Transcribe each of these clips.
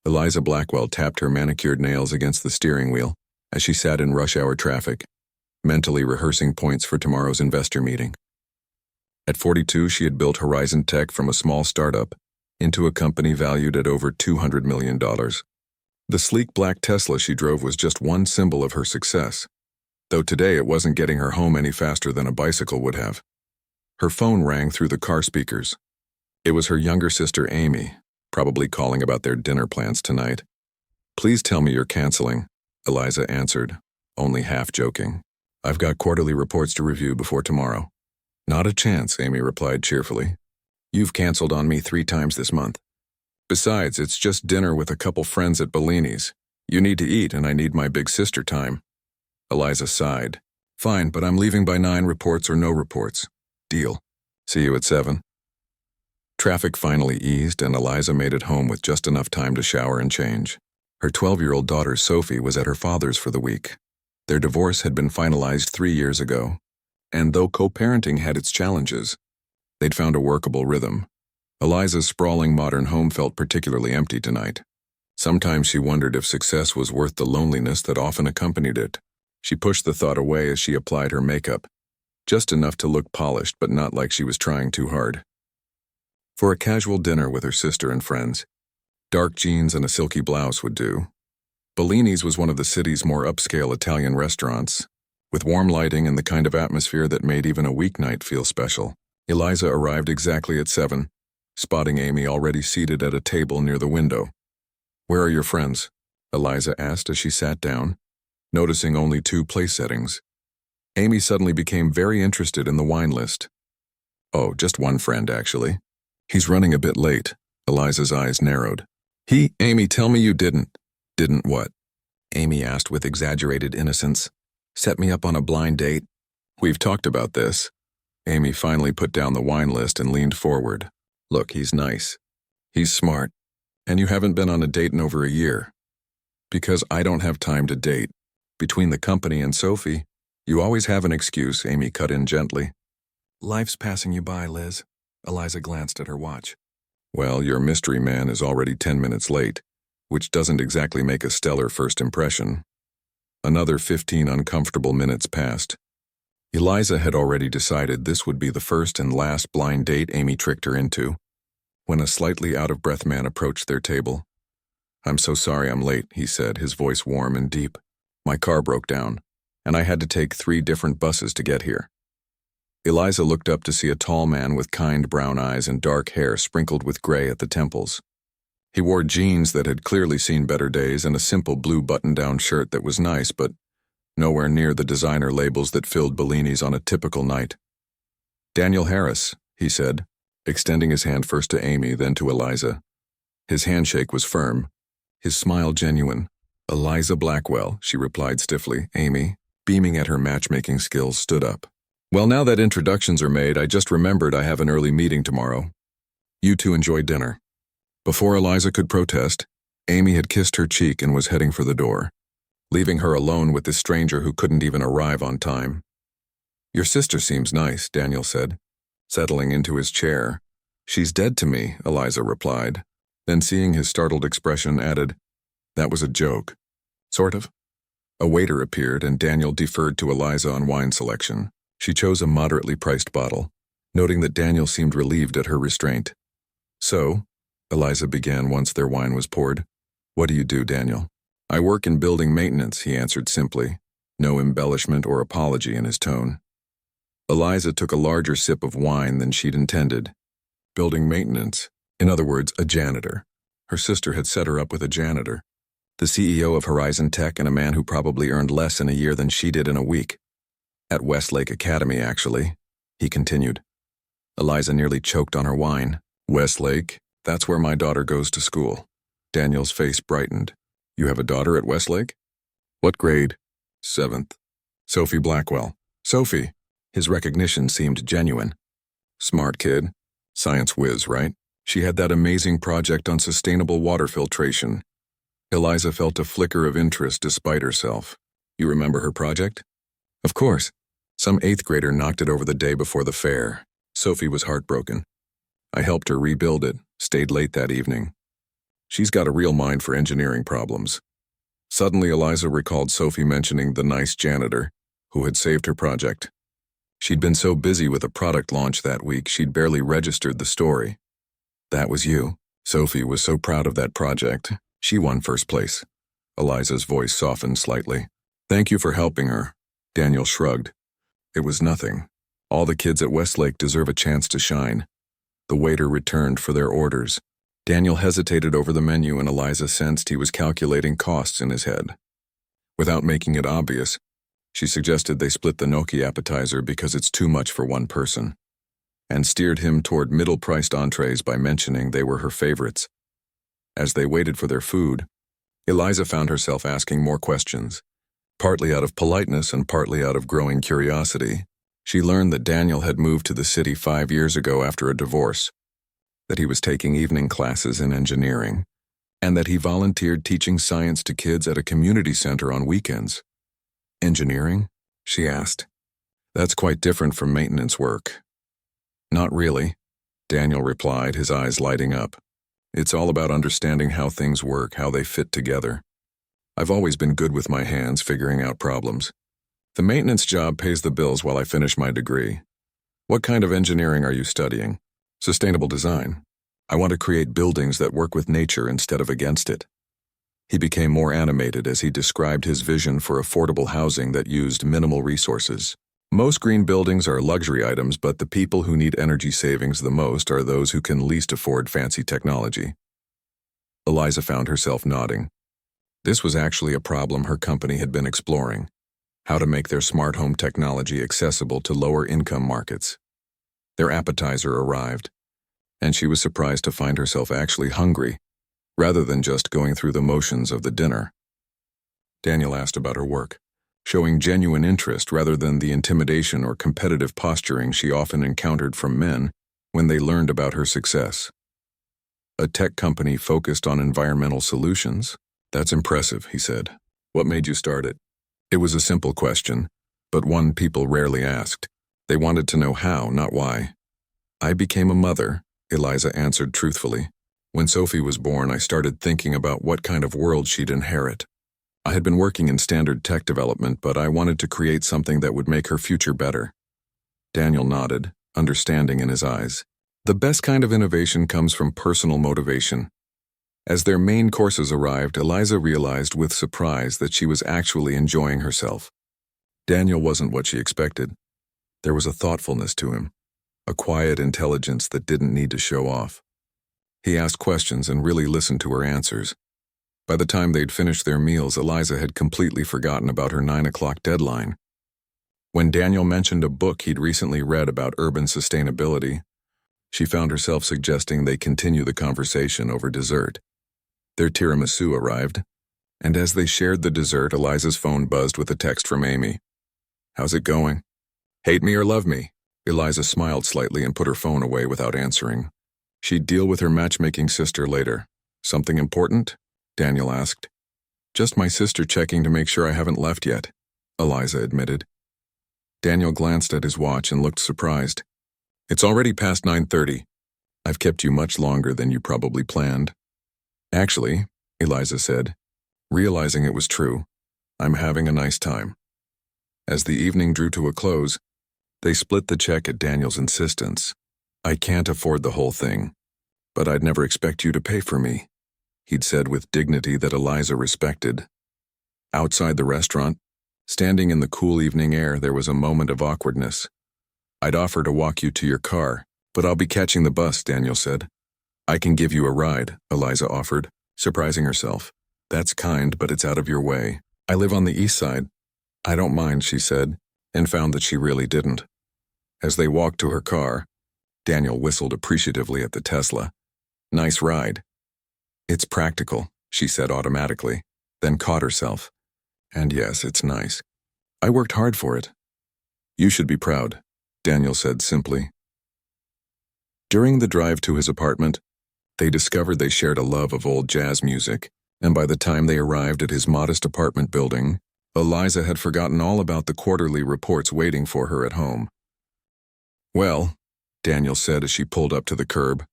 Eliza Blackwell tapped her manicured nails against the steering wheel as she sat in rush-hour traffic, mentally rehearsing points for tomorrow's investor meeting. At 42, she had built Horizon Tech from a small startup into a company valued at over $200 million. The sleek black Tesla she drove was just one symbol of her success, though today it wasn't getting her home any faster than a bicycle would have. Her phone rang through the car speakers. It was her younger sister Amy, probably calling about their dinner plans tonight. "Please tell me you're canceling," Eliza answered, only half joking. "I've got quarterly reports to review before tomorrow." "Not a chance," Amy replied cheerfully. "You've canceled on me 3 times this month. Besides, it's just dinner with a couple friends at Bellini's. You need to eat, and I need my big sister time." Eliza sighed. "Fine, but I'm leaving by 9, reports or no reports. Deal. See you at 7. Traffic finally eased, and Eliza made it home with just enough time to shower and change. Her 12-year-old daughter Sophie was at her father's for the week. Their divorce had been finalized 3 years ago, and though co-parenting had its challenges, they'd found a workable rhythm. Eliza's sprawling modern home felt particularly empty tonight. Sometimes she wondered if success was worth the loneliness that often accompanied it. She pushed the thought away as she applied her makeup, just enough to look polished but not like she was trying too hard. For a casual dinner with her sister and friends, dark jeans and a silky blouse would do. Bellini's was one of the city's more upscale Italian restaurants, with warm lighting and the kind of atmosphere that made even a weeknight feel special. Eliza arrived exactly at 7, spotting Amy already seated at a table near the window. "Where are your friends?" Eliza asked as she sat down, noticing only 2 place settings. Amy suddenly became very interested in the wine list. "Oh, just one friend, actually. He's running a bit late." Eliza's eyes narrowed. Amy, tell me you didn't." "Didn't what?" Amy asked with exaggerated innocence. "Set me up on a blind date?" "We've talked about this." Amy finally put down the wine list and leaned forward. "Look, he's nice. He's smart. And you haven't been on a date in over a year." "Because I don't have time to date. Between the company and Sophie." "You always have an excuse," Amy cut in gently. "Life's passing you by, Liz." Eliza glanced at her watch. "Well, your mystery man is already 10 minutes late, which doesn't exactly make a stellar first impression." Another 15 uncomfortable minutes passed. Eliza had already decided this would be the first and last blind date Amy tricked her into, when a slightly out-of-breath man approached their table. "I'm so sorry I'm late," he said, his voice warm and deep. "My car broke down, and I had to take 3 different buses to get here." Eliza looked up to see a tall man with kind brown eyes and dark hair sprinkled with gray at the temples. He wore jeans that had clearly seen better days and a simple blue button-down shirt that was nice, but nowhere near the designer labels that filled Bellini's on a typical night. "Daniel Harris," he said, extending his hand first to Amy, then to Eliza. His handshake was firm, his smile genuine. "Eliza Blackwell," she replied stiffly. Amy, beaming at her matchmaking skills, stood up. "Well, now that introductions are made, I just remembered I have an early meeting tomorrow. You two enjoy dinner." Before Eliza could protest, Amy had kissed her cheek and was heading for the door, leaving her alone with this stranger who couldn't even arrive on time. "Your sister seems nice," Daniel said, settling into his chair. "She's dead to me," Eliza replied. Then, seeing his startled expression, added, "That was a joke." "Sort of." A waiter appeared, and Daniel deferred to Eliza on wine selection. She chose a moderately priced bottle, noting that Daniel seemed relieved at her restraint. "So," Eliza began once their wine was poured, "what do you do, Daniel?" "I work in building maintenance," he answered simply, no embellishment or apology in his tone. Eliza took a larger sip of wine than she'd intended. Building maintenance, in other words, a janitor. Her sister had set her up with a janitor, the CEO of Horizon Tech and a man who probably earned less in a year than she did in a week. "At Westlake Academy, actually," he continued. Eliza nearly choked on her wine. "Westlake? That's where my daughter goes to school." Daniel's face brightened. "You have a daughter at Westlake? What grade?" "7th. Sophie Blackwell." "Sophie." His recognition seemed genuine. "Smart kid. Science whiz, right? She had that amazing project on sustainable water filtration." Eliza felt a flicker of interest despite herself. "You remember her project?" "Of course. Some 8th grader knocked it over the day before the fair." Sophie was heartbroken. "I helped her rebuild it, stayed late that evening." She's got a real mind for engineering problems. Suddenly, Eliza recalled Sophie mentioning the nice janitor who had saved her project. She'd been so busy with a product launch that week, she'd barely registered the story. That was you. Sophie was so proud of that project. She won first place. Eliza's voice softened slightly. Thank you for helping her. Daniel shrugged. It was nothing. All the kids at Westlake deserve a chance to shine. The waiter returned for their orders. Daniel hesitated over the menu and Eliza sensed he was calculating costs in his head. Without making it obvious, she suggested they split the gnocchi appetizer because it's too much for one person, and steered him toward middle-priced entrees by mentioning they were her favorites. As they waited for their food, Eliza found herself asking more questions. Partly out of politeness and partly out of growing curiosity, she learned that Daniel had moved to the city 5 years ago after a divorce, that he was taking evening classes in engineering, and that he volunteered teaching science to kids at a community center on weekends. Engineering? She asked. That's quite different from maintenance work. Not really, Daniel replied, his eyes lighting up. It's all about understanding how things work, how they fit together. I've always been good with my hands figuring out problems. The maintenance job pays the bills while I finish my degree. What kind of engineering are you studying? Sustainable design. I want to create buildings that work with nature instead of against it. He became more animated as he described his vision for affordable housing that used minimal resources. Most green buildings are luxury items, but the people who need energy savings the most are those who can least afford fancy technology. Eliza found herself nodding. This was actually a problem her company had been exploring: how to make their smart home technology accessible to lower-income markets. Their appetizer arrived, and she was surprised to find herself actually hungry, rather than just going through the motions of the dinner. Daniel asked about her work, showing genuine interest rather than the intimidation or competitive posturing she often encountered from men when they learned about her success. A tech company focused on environmental solutions? That's impressive, he said. What made you start it? It was a simple question, but one people rarely asked. They wanted to know how, not why. I became a mother, Eliza answered truthfully. When Sophie was born, I started thinking about what kind of world she'd inherit. I had been working in standard tech development, but I wanted to create something that would make her future better. Daniel nodded, understanding in his eyes. The best kind of innovation comes from personal motivation. As their main courses arrived, Eliza realized with surprise that she was actually enjoying herself. Daniel wasn't what she expected. There was a thoughtfulness to him, a quiet intelligence that didn't need to show off. He asked questions and really listened to her answers. By the time they'd finished their meals, Eliza had completely forgotten about her 9 o'clock deadline. When Daniel mentioned a book he'd recently read about urban sustainability, she found herself suggesting they continue the conversation over dessert. Their tiramisu arrived, and as they shared the dessert, Eliza's phone buzzed with a text from Amy. How's it going? Hate me or love me? Eliza smiled slightly and put her phone away without answering. She'd deal with her matchmaking sister later. Something important? Daniel asked. Just my sister checking to make sure I haven't left yet, Eliza admitted. Daniel glanced at his watch and looked surprised. It's already past 9:30. I've kept you much longer than you probably planned. Actually, Eliza said, realizing it was true, I'm having a nice time. As the evening drew to a close, they split the check at Daniel's insistence. I can't afford the whole thing, but I'd never expect you to pay for me, he'd said with dignity that Eliza respected. Outside the restaurant, standing in the cool evening air, there was a moment of awkwardness. I'd offer to walk you to your car, but I'll be catching the bus, Daniel said. I can give you a ride, Eliza offered, surprising herself. That's kind, but it's out of your way. I live on the east side. I don't mind, she said, and found that she really didn't. As they walked to her car, Daniel whistled appreciatively at the Tesla. Nice ride. It's practical, she said automatically, then caught herself. And yes, it's nice. I worked hard for it. You should be proud, Daniel said simply. During the drive to his apartment, they discovered they shared a love of old jazz music, and by the time they arrived at his modest apartment building, Eliza had forgotten all about the quarterly reports waiting for her at home. Well, Daniel said as she pulled up to the curb,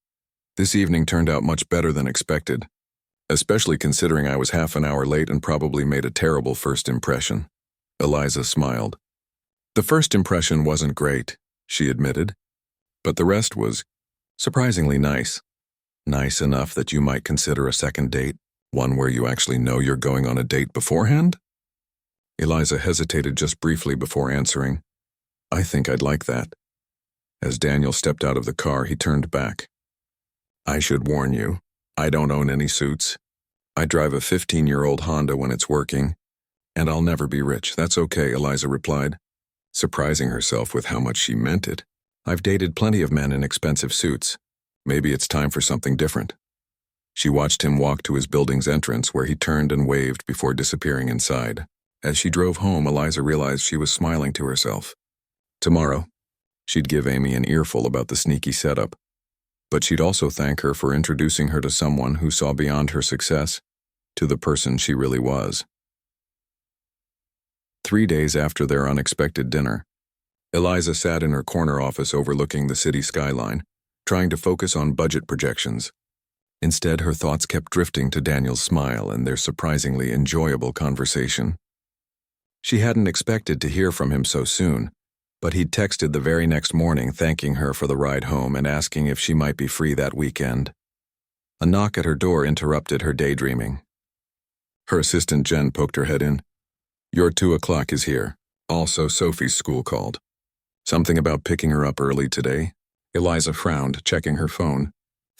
this evening turned out much better than expected. especially considering I was half an hour late and probably made a terrible first impression. Eliza smiled. The first impression wasn't great, she admitted, but the rest was surprisingly nice. Nice enough that you might consider a second date, one where you actually know you're going on a date beforehand? Eliza hesitated just briefly before answering, I think I'd like that. As Daniel stepped out of the car, he turned back. I should warn you, I don't own any suits. I drive a 15-year-old Honda when it's working, and I'll never be rich. That's okay, Eliza replied, surprising herself with how much she meant it. I've dated plenty of men in expensive suits. Maybe it's time for something different. She watched him walk to his building's entrance where he turned and waved before disappearing inside. As she drove home, Eliza realized she was smiling to herself. Tomorrow, she'd give Amy an earful about the sneaky setup, but she'd also thank her for introducing her to someone who saw beyond her success, to the person she really was. 3 days after their unexpected dinner, Eliza sat in her corner office overlooking the city skyline, trying to focus on budget projections. Instead, her thoughts kept drifting to Daniel's smile and their surprisingly enjoyable conversation. She hadn't expected to hear from him so soon, but he'd texted the very next morning thanking her for the ride home and asking if she might be free that weekend. A knock at her door interrupted her daydreaming. Her assistant Jen poked her head in. Your 2 o'clock is here. Also, Sophie's school called. Something about picking her up early today? Eliza frowned, checking her phone.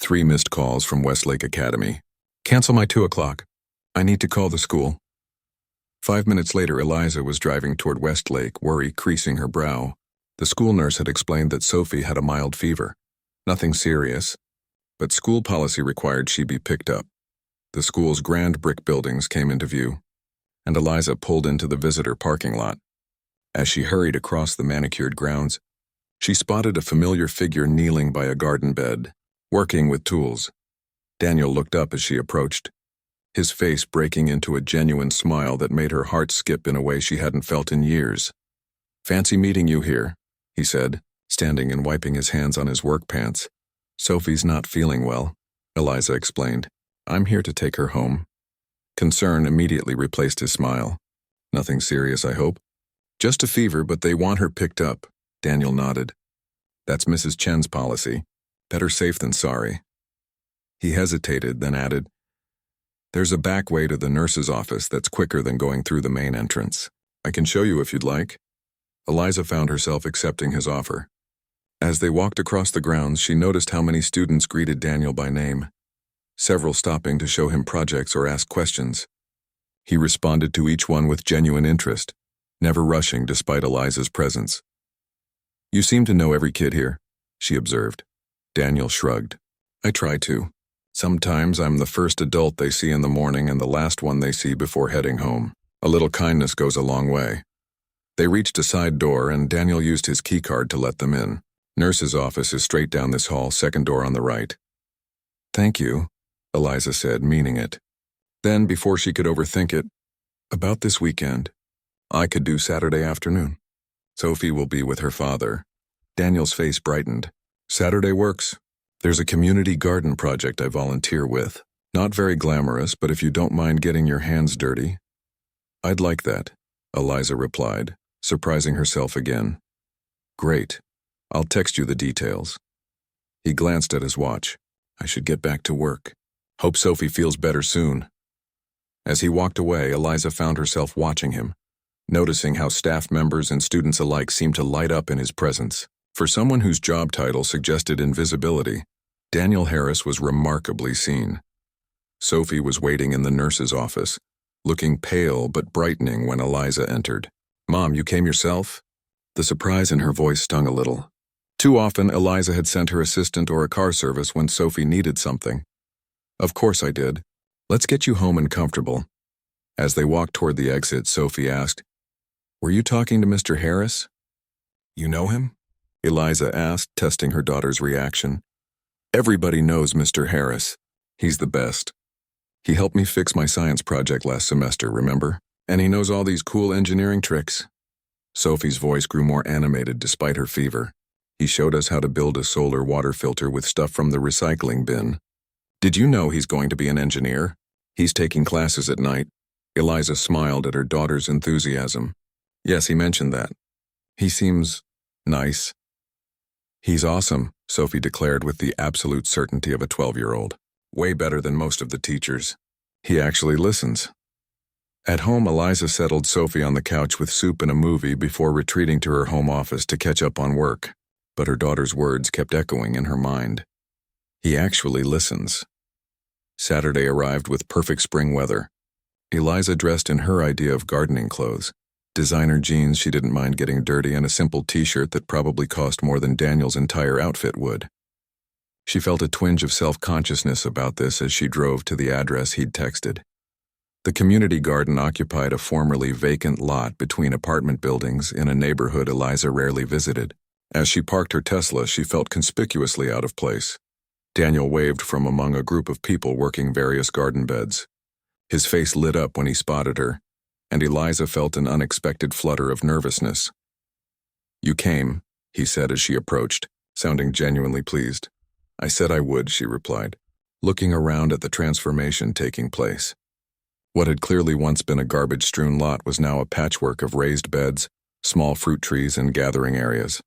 3 missed calls from Westlake Academy. Cancel my 2 o'clock. I need to call the school. 5 minutes later, Eliza was driving toward Westlake, worry creasing her brow. The school nurse had explained that Sophie had a mild fever. Nothing serious, but school policy required she be picked up. The school's grand brick buildings came into view, and Eliza pulled into the visitor parking lot. As she hurried across the manicured grounds, she spotted a familiar figure kneeling by a garden bed, working with tools. Daniel looked up as she approached, his face breaking into a genuine smile that made her heart skip in a way she hadn't felt in years. Fancy meeting you here, he said, standing and wiping his hands on his work pants. Sophie's not feeling well, Eliza explained. I'm here to take her home. Concern immediately replaced his smile. Nothing serious, I hope. Just a fever, but they want her picked up, Daniel nodded. That's Mrs. Chen's policy. Better safe than sorry. He hesitated, then added, There's a back way to the nurse's office that's quicker than going through the main entrance. I can show you if you'd like. Eliza found herself accepting his offer. As they walked across the grounds, she noticed how many students greeted Daniel by name, several stopping to show him projects or ask questions. He responded to each one with genuine interest, never rushing despite Eliza's presence. You seem to know every kid here, she observed. Daniel shrugged. I try to. Sometimes I'm the first adult they see in the morning and the last one they see before heading home. A little kindness goes a long way. They reached a side door and Daniel used his keycard to let them in. Nurse's office is straight down this hall, second door on the right. Thank you, Eliza said, meaning it. Then, before she could overthink it, about this weekend, I could do Saturday afternoon. Sophie will be with her father. Daniel's face brightened. Saturday works. There's a community garden project I volunteer with. Not very glamorous, but if you don't mind getting your hands dirty. I'd like that, Eliza replied, surprising herself again. Great. I'll text you the details. He glanced at his watch. I should get back to work. Hope Sophie feels better soon. As he walked away, Eliza found herself watching him, noticing how staff members and students alike seemed to light up in his presence. For someone whose job title suggested invisibility, Daniel Harris was remarkably seen. Sophie was waiting in the nurse's office, looking pale but brightening when Eliza entered. Mom, you came yourself? The surprise in her voice stung a little. Too often, Eliza had sent her assistant or a car service when Sophie needed something. Of course I did. Let's get you home and comfortable. As they walked toward the exit, Sophie asked, Were you talking to Mr. Harris? You know him? Eliza asked, testing her daughter's reaction. Everybody knows Mr. Harris. He's the best. He helped me fix my science project last semester, remember? And he knows all these cool engineering tricks. Sophie's voice grew more animated despite her fever. He showed us how to build a solar water filter with stuff from the recycling bin. Did you know he's going to be an engineer? He's taking classes at night. Eliza smiled at her daughter's enthusiasm. Yes, he mentioned that. He seems nice. He's awesome, Sophie declared with the absolute certainty of a 12-year-old. Way better than most of the teachers. He actually listens. At home, Eliza settled Sophie on the couch with soup and a movie before retreating to her home office to catch up on work, but her daughter's words kept echoing in her mind. He actually listens. Saturday arrived with perfect spring weather. Eliza dressed in her idea of gardening clothes. Designer jeans she didn't mind getting dirty and a simple t-shirt that probably cost more than Daniel's entire outfit would. She felt a twinge of self-consciousness about this as she drove to the address he'd texted. The community garden occupied a formerly vacant lot between apartment buildings in a neighborhood Eliza rarely visited. As she parked her Tesla, she felt conspicuously out of place. Daniel waved from among a group of people working various garden beds. His face lit up when he spotted her, and Eliza felt an unexpected flutter of nervousness. "You came," he said as she approached, sounding genuinely pleased. "I said I would," she replied, looking around at the transformation taking place. What had clearly once been a garbage-strewn lot was now a patchwork of raised beds, small fruit trees, and gathering areas.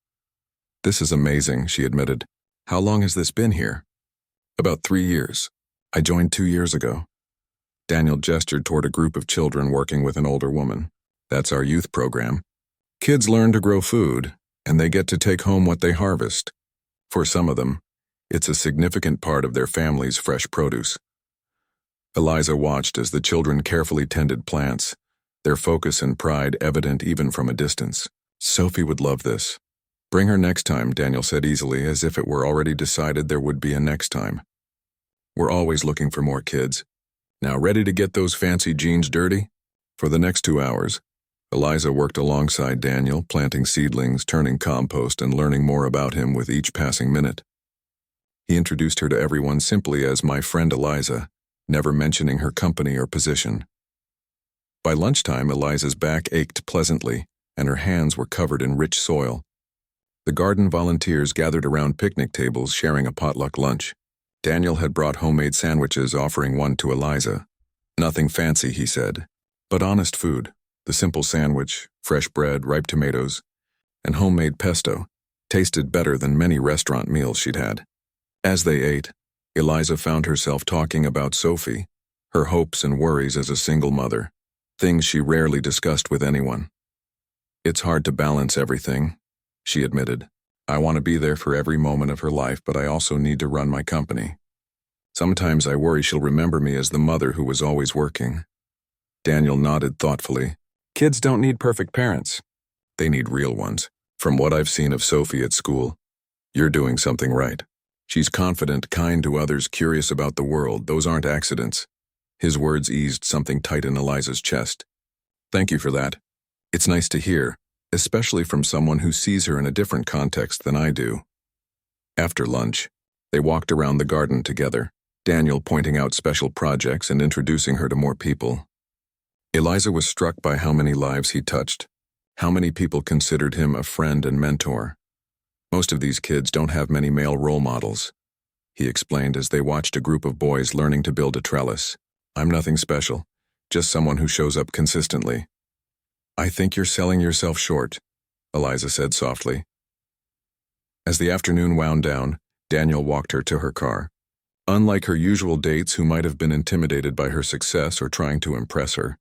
"This is amazing," she admitted. "How long has this been here?" "About 3 years. I joined 2 years ago." Daniel gestured toward a group of children working with an older woman. "That's our youth program. Kids learn to grow food, and they get to take home what they harvest. For some of them, it's a significant part of their family's fresh produce." Eliza watched as the children carefully tended plants, their focus and pride evident even from a distance. "Sophie would love this." "Bring her next time," Daniel said easily, as if it were already decided there would be a next time. "We're always looking for more kids. Now ready to get those fancy jeans dirty?" For the next 2 hours, Eliza worked alongside Daniel, planting seedlings, turning compost, and learning more about him with each passing minute. He introduced her to everyone simply as "my friend Eliza," never mentioning her company or position. By lunchtime, Eliza's back ached pleasantly, and her hands were covered in rich soil. The garden volunteers gathered around picnic tables sharing a potluck lunch. Daniel had brought homemade sandwiches, offering one to Eliza. "Nothing fancy," he said, "but honest food. The simple sandwich, fresh bread, ripe tomatoes, and homemade pesto tasted better than many restaurant meals she'd had." As they ate, Eliza found herself talking about Sophie, her hopes and worries as a single mother, things she rarely discussed with anyone. "It's hard to balance everything," she admitted. "I want to be there for every moment of her life, but I also need to run my company. Sometimes I worry she'll remember me as the mother who was always working." Daniel nodded thoughtfully. "Kids don't need perfect parents. They need real ones. From what I've seen of Sophie at school, you're doing something right. She's confident, kind to others, curious about the world. Those aren't accidents." His words eased something tight in Eliza's chest. "Thank you for that. It's nice to hear, especially from someone who sees her in a different context than I do." After lunch, they walked around the garden together, Daniel pointing out special projects and introducing her to more people. Eliza was struck by how many lives he touched, how many people considered him a friend and mentor. "Most of these kids don't have many male role models," he explained as they watched a group of boys learning to build a trellis. "I'm nothing special, just someone who shows up consistently." "I think you're selling yourself short," Eliza said softly. As the afternoon wound down, Daniel walked her to her car. Unlike her usual dates who might have been intimidated by her success or trying to impress her,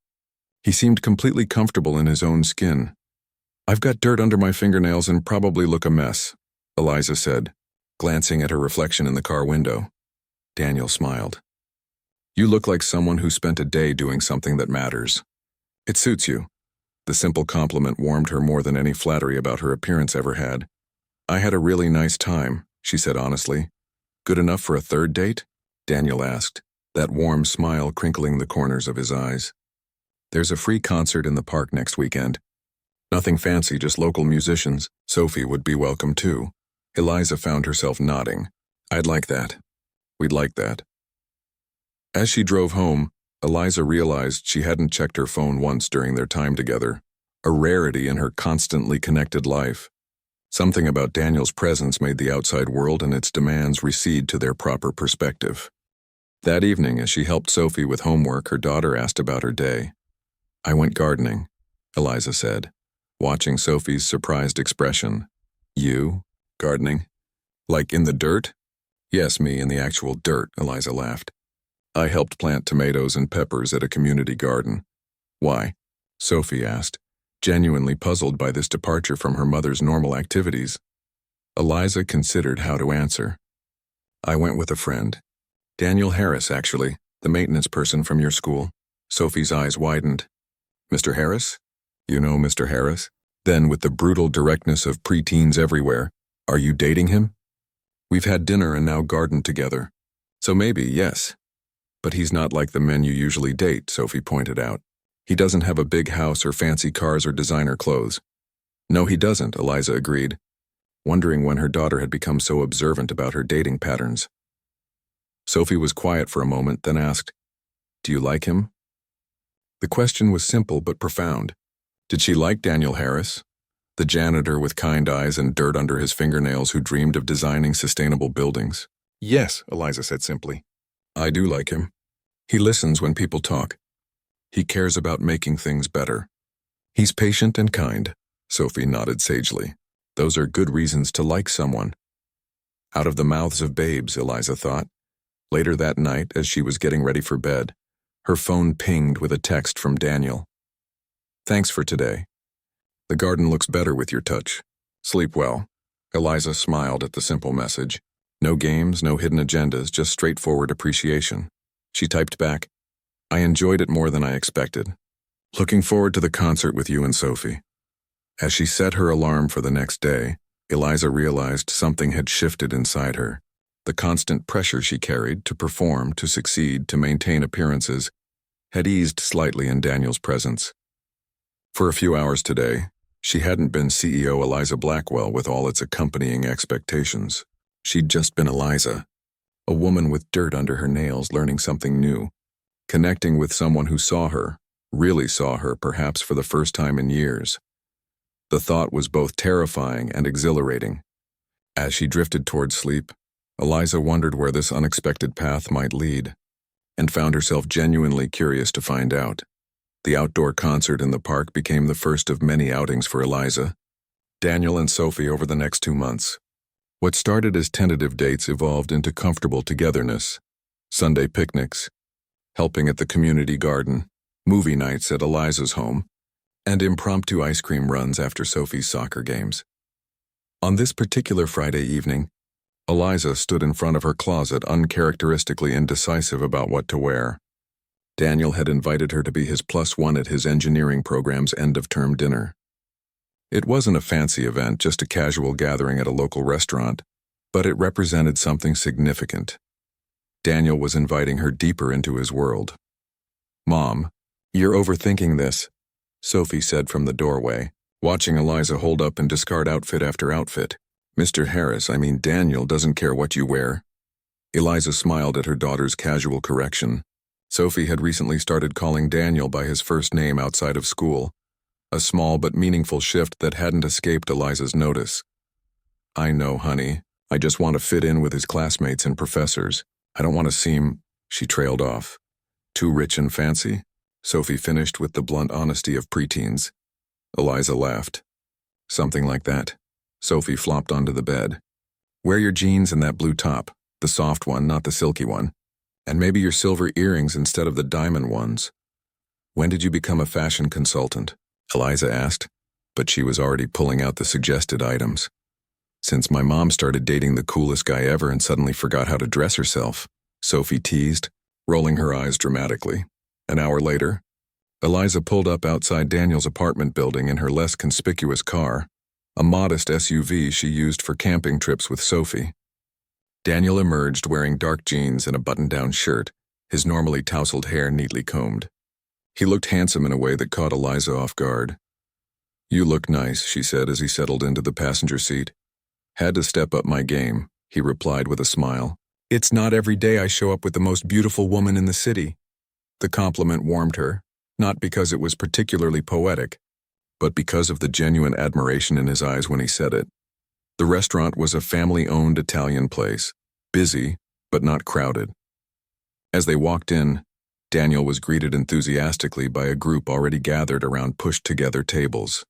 he seemed completely comfortable in his own skin. "I've got dirt under my fingernails and probably look a mess," Eliza said, glancing at her reflection in the car window. Daniel smiled. "You look like someone who spent a day doing something that matters. It suits you." The simple compliment warmed her more than any flattery about her appearance ever had. "I had a really nice time," she said honestly. "Good enough for a third date?" Daniel asked, that warm smile crinkling the corners of his eyes. "There's a free concert in the park next weekend. Nothing fancy, just local musicians. Sophie would be welcome too." Eliza found herself nodding. "I'd like that. We'd like that." As she drove home, Eliza realized she hadn't checked her phone once during their time together, a rarity in her constantly connected life. Something about Daniel's presence made the outside world and its demands recede to their proper perspective. That evening, as she helped Sophie with homework, her daughter asked about her day. "I went gardening," Eliza said, watching Sophie's surprised expression. "You? Gardening? Like in the dirt?" "Yes, me in the actual dirt," Eliza laughed. "I helped plant tomatoes and peppers at a community garden." "Why?" Sophie asked, genuinely puzzled by this departure from her mother's normal activities. Eliza considered how to answer. "I went with a friend. Daniel Harris, actually, the maintenance person from your school." Sophie's eyes widened. "Mr. Harris? You know Mr. Harris?" Then, with the brutal directness of preteens everywhere, "Are you dating him?" "We've had dinner and now gardened together. So maybe, yes. But he's not like the men you usually date," Sophie pointed out. "He doesn't have a big house or fancy cars or designer clothes." "No, he doesn't," Eliza agreed, wondering when her daughter had become so observant about her dating patterns. Sophie was quiet for a moment, then asked, "Do you like him?" The question was simple but profound. Did she like Daniel Harris, the janitor with kind eyes and dirt under his fingernails who dreamed of designing sustainable buildings? "Yes," Eliza said simply. "I do like him. He listens when people talk. He cares about making things better. He's patient and kind." Sophie nodded sagely. "Those are good reasons to like someone." Out of the mouths of babes, Eliza thought. Later that night, as she was getting ready for bed, her phone pinged with a text from Daniel. "Thanks for today. The garden looks better with your touch. Sleep well." Eliza smiled at the simple message. No games, no hidden agendas, just straightforward appreciation. She typed back, "I enjoyed it more than I expected. Looking forward to the concert with you and Sophie." As she set her alarm for the next day, Eliza realized something had shifted inside her. The constant pressure she carried to perform, to succeed, to maintain appearances had eased slightly in Daniel's presence. For a few hours today, she hadn't been CEO Eliza Blackwell with all its accompanying expectations. She'd just been Eliza, a woman with dirt under her nails learning something new, connecting with someone who saw her, really saw her perhaps for the first time in years. The thought was both terrifying and exhilarating. As she drifted toward sleep, Eliza wondered where this unexpected path might lead, and found herself genuinely curious to find out. The outdoor concert in the park became the first of many outings for Eliza, Daniel and Sophie over the next 2 months. What started as tentative dates evolved into comfortable togetherness, Sunday picnics, helping at the community garden, movie nights at Eliza's home, and impromptu ice cream runs after Sophie's soccer games. On this particular Friday evening, Eliza stood in front of her closet uncharacteristically indecisive about what to wear. Daniel had invited her to be his +1 at his engineering program's end-of-term dinner. It wasn't a fancy event, just a casual gathering at a local restaurant, but it represented something significant. Daniel was inviting her deeper into his world. "Mom, you're overthinking this," Sophie said from the doorway, watching Eliza hold up and discard outfit after outfit. "Mr. Harris, I mean Daniel, doesn't care what you wear." Eliza smiled at her daughter's casual correction. Sophie had recently started calling Daniel by his first name outside of school, a small but meaningful shift that hadn't escaped Eliza's notice. "I know, honey. I just want to fit in with his classmates and professors. I don't want to seem—" She trailed off. "Too rich and fancy?" Sophie finished with the blunt honesty of preteens. Eliza laughed. "Something like that." Sophie flopped onto the bed. "Wear your jeans and that blue top, the soft one, not the silky one. And maybe your silver earrings instead of the diamond ones." "When did you become a fashion consultant?" Eliza asked, but she was already pulling out the suggested items. "Since my mom started dating the coolest guy ever and suddenly forgot how to dress herself," Sophie teased, rolling her eyes dramatically. An hour later, Eliza pulled up outside Daniel's apartment building in her less conspicuous car, a modest SUV she used for camping trips with Sophie. Daniel emerged wearing dark jeans and a button-down shirt, his normally tousled hair neatly combed. He looked handsome in a way that caught Eliza off guard. "You look nice," she said as he settled into the passenger seat. "Had to step up my game," he replied with a smile. "It's not every day I show up with the most beautiful woman in the city." The compliment warmed her, not because it was particularly poetic, but because of the genuine admiration in his eyes when he said it. The restaurant was a family-owned Italian place, busy, but not crowded. As they walked in, Daniel was greeted enthusiastically by a group already gathered around pushed-together tables.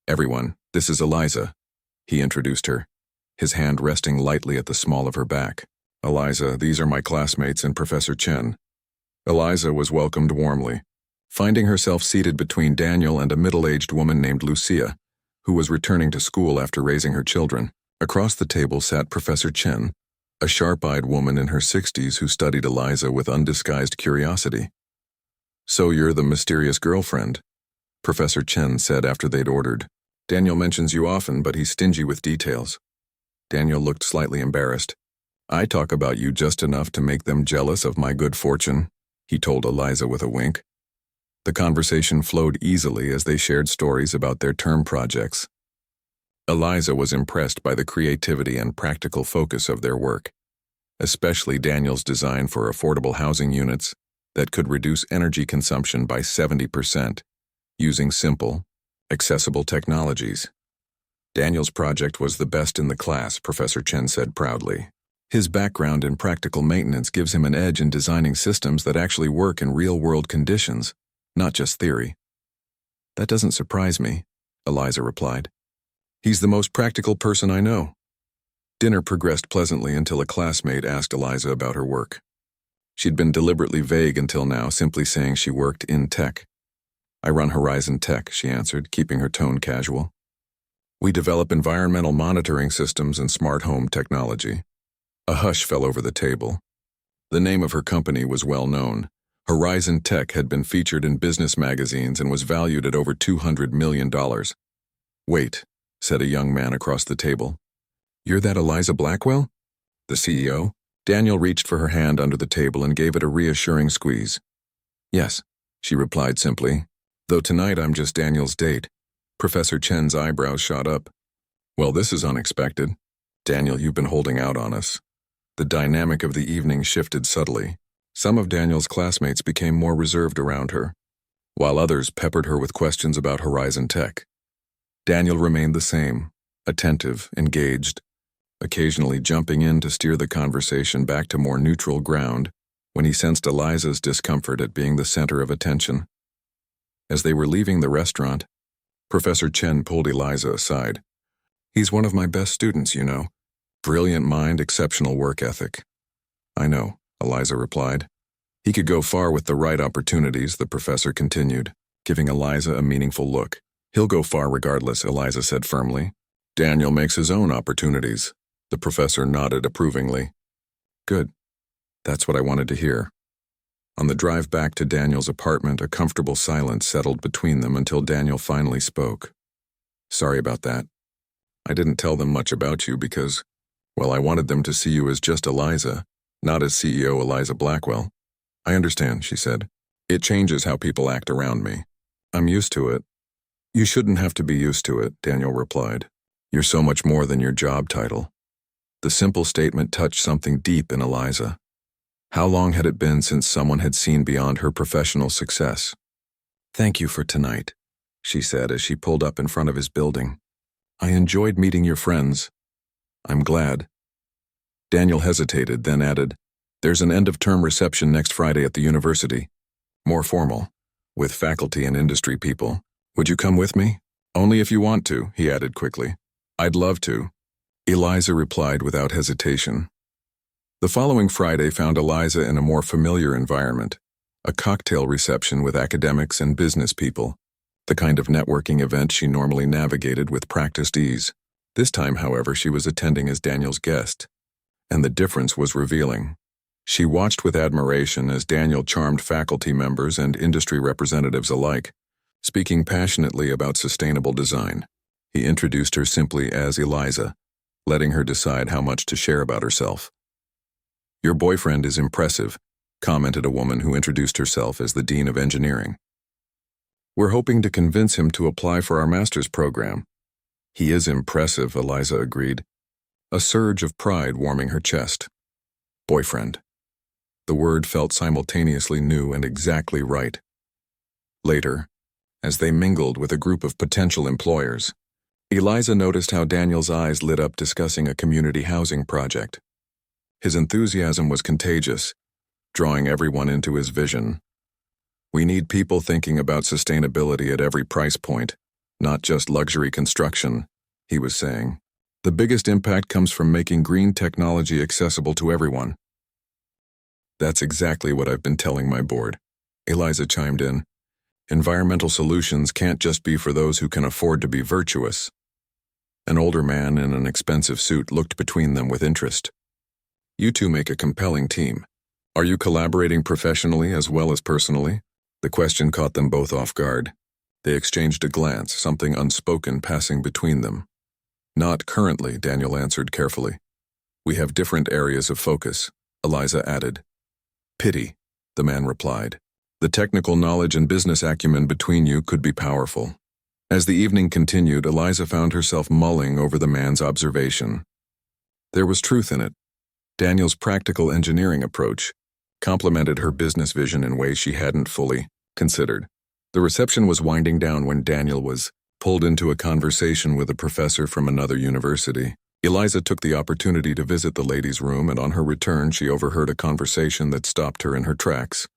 "Everyone, this is Eliza," he introduced her, his hand resting lightly at the small of her back. "Eliza, these are my classmates and Professor Chen." Eliza was welcomed warmly, finding herself seated between Daniel and a middle-aged woman named Lucia, who was returning to school after raising her children. Across the table sat Professor Chen, a sharp-eyed woman in her 60s who studied Eliza with undisguised curiosity. "So you're the mysterious girlfriend," Professor Chen said after they'd ordered. "Daniel mentions you often, but he's stingy with details." Daniel looked slightly embarrassed. "I talk about you just enough to make them jealous of my good fortune," he told Eliza with a wink. The conversation flowed easily as they shared stories about their term projects. Eliza was impressed by the creativity and practical focus of their work, especially Daniel's design for affordable housing units that could reduce energy consumption by 70% using simple, accessible technologies. Daniel's project was the best in the class, Professor Chen said proudly. His background in practical maintenance gives him an edge in designing systems that actually work in real-world conditions, not just theory. "That doesn't surprise me," Eliza replied. "He's the most practical person I know." Dinner progressed pleasantly until a classmate asked Eliza about her work. She'd been deliberately vague until now, simply saying she worked in tech. "I run Horizon Tech," she answered, keeping her tone casual. "We develop environmental monitoring systems and smart home technology." A hush fell over the table. The name of her company was well known. Horizon Tech had been featured in business magazines and was valued at over $200 million. "Wait," said a young man across the table. "You're that Eliza Blackwell? The CEO?" Daniel reached for her hand under the table and gave it a reassuring squeeze. "Yes," she replied simply, "though tonight I'm just Daniel's date." Professor Chen's eyebrows shot up. "Well, this is unexpected. Daniel, you've been holding out on us." The dynamic of the evening shifted subtly. Some of Daniel's classmates became more reserved around her, while others peppered her with questions about Horizon Tech. Daniel remained the same, attentive, engaged, occasionally jumping in to steer the conversation back to more neutral ground when he sensed Eliza's discomfort at being the center of attention. As they were leaving the restaurant, Professor Chen pulled Eliza aside. "He's one of my best students, you know. Brilliant mind, exceptional work ethic." "I know," Eliza replied. "He could go far with the right opportunities," the professor continued, giving Eliza a meaningful look. "He'll go far regardless," Eliza said firmly. "Daniel makes his own opportunities." The professor nodded approvingly. "Good. That's what I wanted to hear." On the drive back to Daniel's apartment, a comfortable silence settled between them until Daniel finally spoke. "Sorry about that. I didn't tell them much about you because, well, I wanted them to see you as just Eliza, not as CEO Eliza Blackwell." "I understand," she said. "It changes how people act around me. I'm used to it." "You shouldn't have to be used to it," Daniel replied. "You're so much more than your job title." The simple statement touched something deep in Eliza. How long had it been since someone had seen beyond her professional success? "Thank you for tonight," she said as she pulled up in front of his building. "I enjoyed meeting your friends." "I'm glad." Daniel hesitated, then added, "There's an end-of-term reception next Friday at the university. More formal, with faculty and industry people. Would you come with me?" "Only if you want to," he added quickly. "I'd love to," Eliza replied without hesitation. The following Friday found Eliza in a more familiar environment, a cocktail reception with academics and business people, the kind of networking event she normally navigated with practiced ease. This time, however, she was attending as Daniel's guest, and the difference was revealing. She watched with admiration as Daniel charmed faculty members and industry representatives alike, speaking passionately about sustainable design. He introduced her simply as Eliza, letting her decide how much to share about herself. "Your boyfriend is impressive," commented a woman who introduced herself as the Dean of Engineering. "We're hoping to convince him to apply for our master's program." "He is impressive," Eliza agreed, a surge of pride warming her chest. Boyfriend. The word felt simultaneously new and exactly right. Later, as they mingled with a group of potential employers, Eliza noticed how Daniel's eyes lit up discussing a community housing project. His enthusiasm was contagious, drawing everyone into his vision. We need people thinking about sustainability at every price point, not just luxury construction, he was saying. The biggest impact comes from making green technology accessible to everyone. That's exactly what I've been telling my board, Eliza chimed in. Environmental solutions can't just be for those who can afford to be virtuous. An older man in an expensive suit looked between them with interest. You two make a compelling team. Are you collaborating professionally as well as personally? The question caught them both off guard. They exchanged a glance, something unspoken passing between them. Not currently, Daniel answered carefully. We have different areas of focus, Eliza added. Pity, the man replied. The technical knowledge and business acumen between you could be powerful. As the evening continued, Eliza found herself mulling over the man's observation. There was truth in it. Daniel's practical engineering approach complemented her business vision in ways she hadn't fully considered. The reception was winding down when Daniel was pulled into a conversation with a professor from another university. Eliza took the opportunity to visit the ladies' room, and on her return she overheard a conversation that stopped her in her tracks.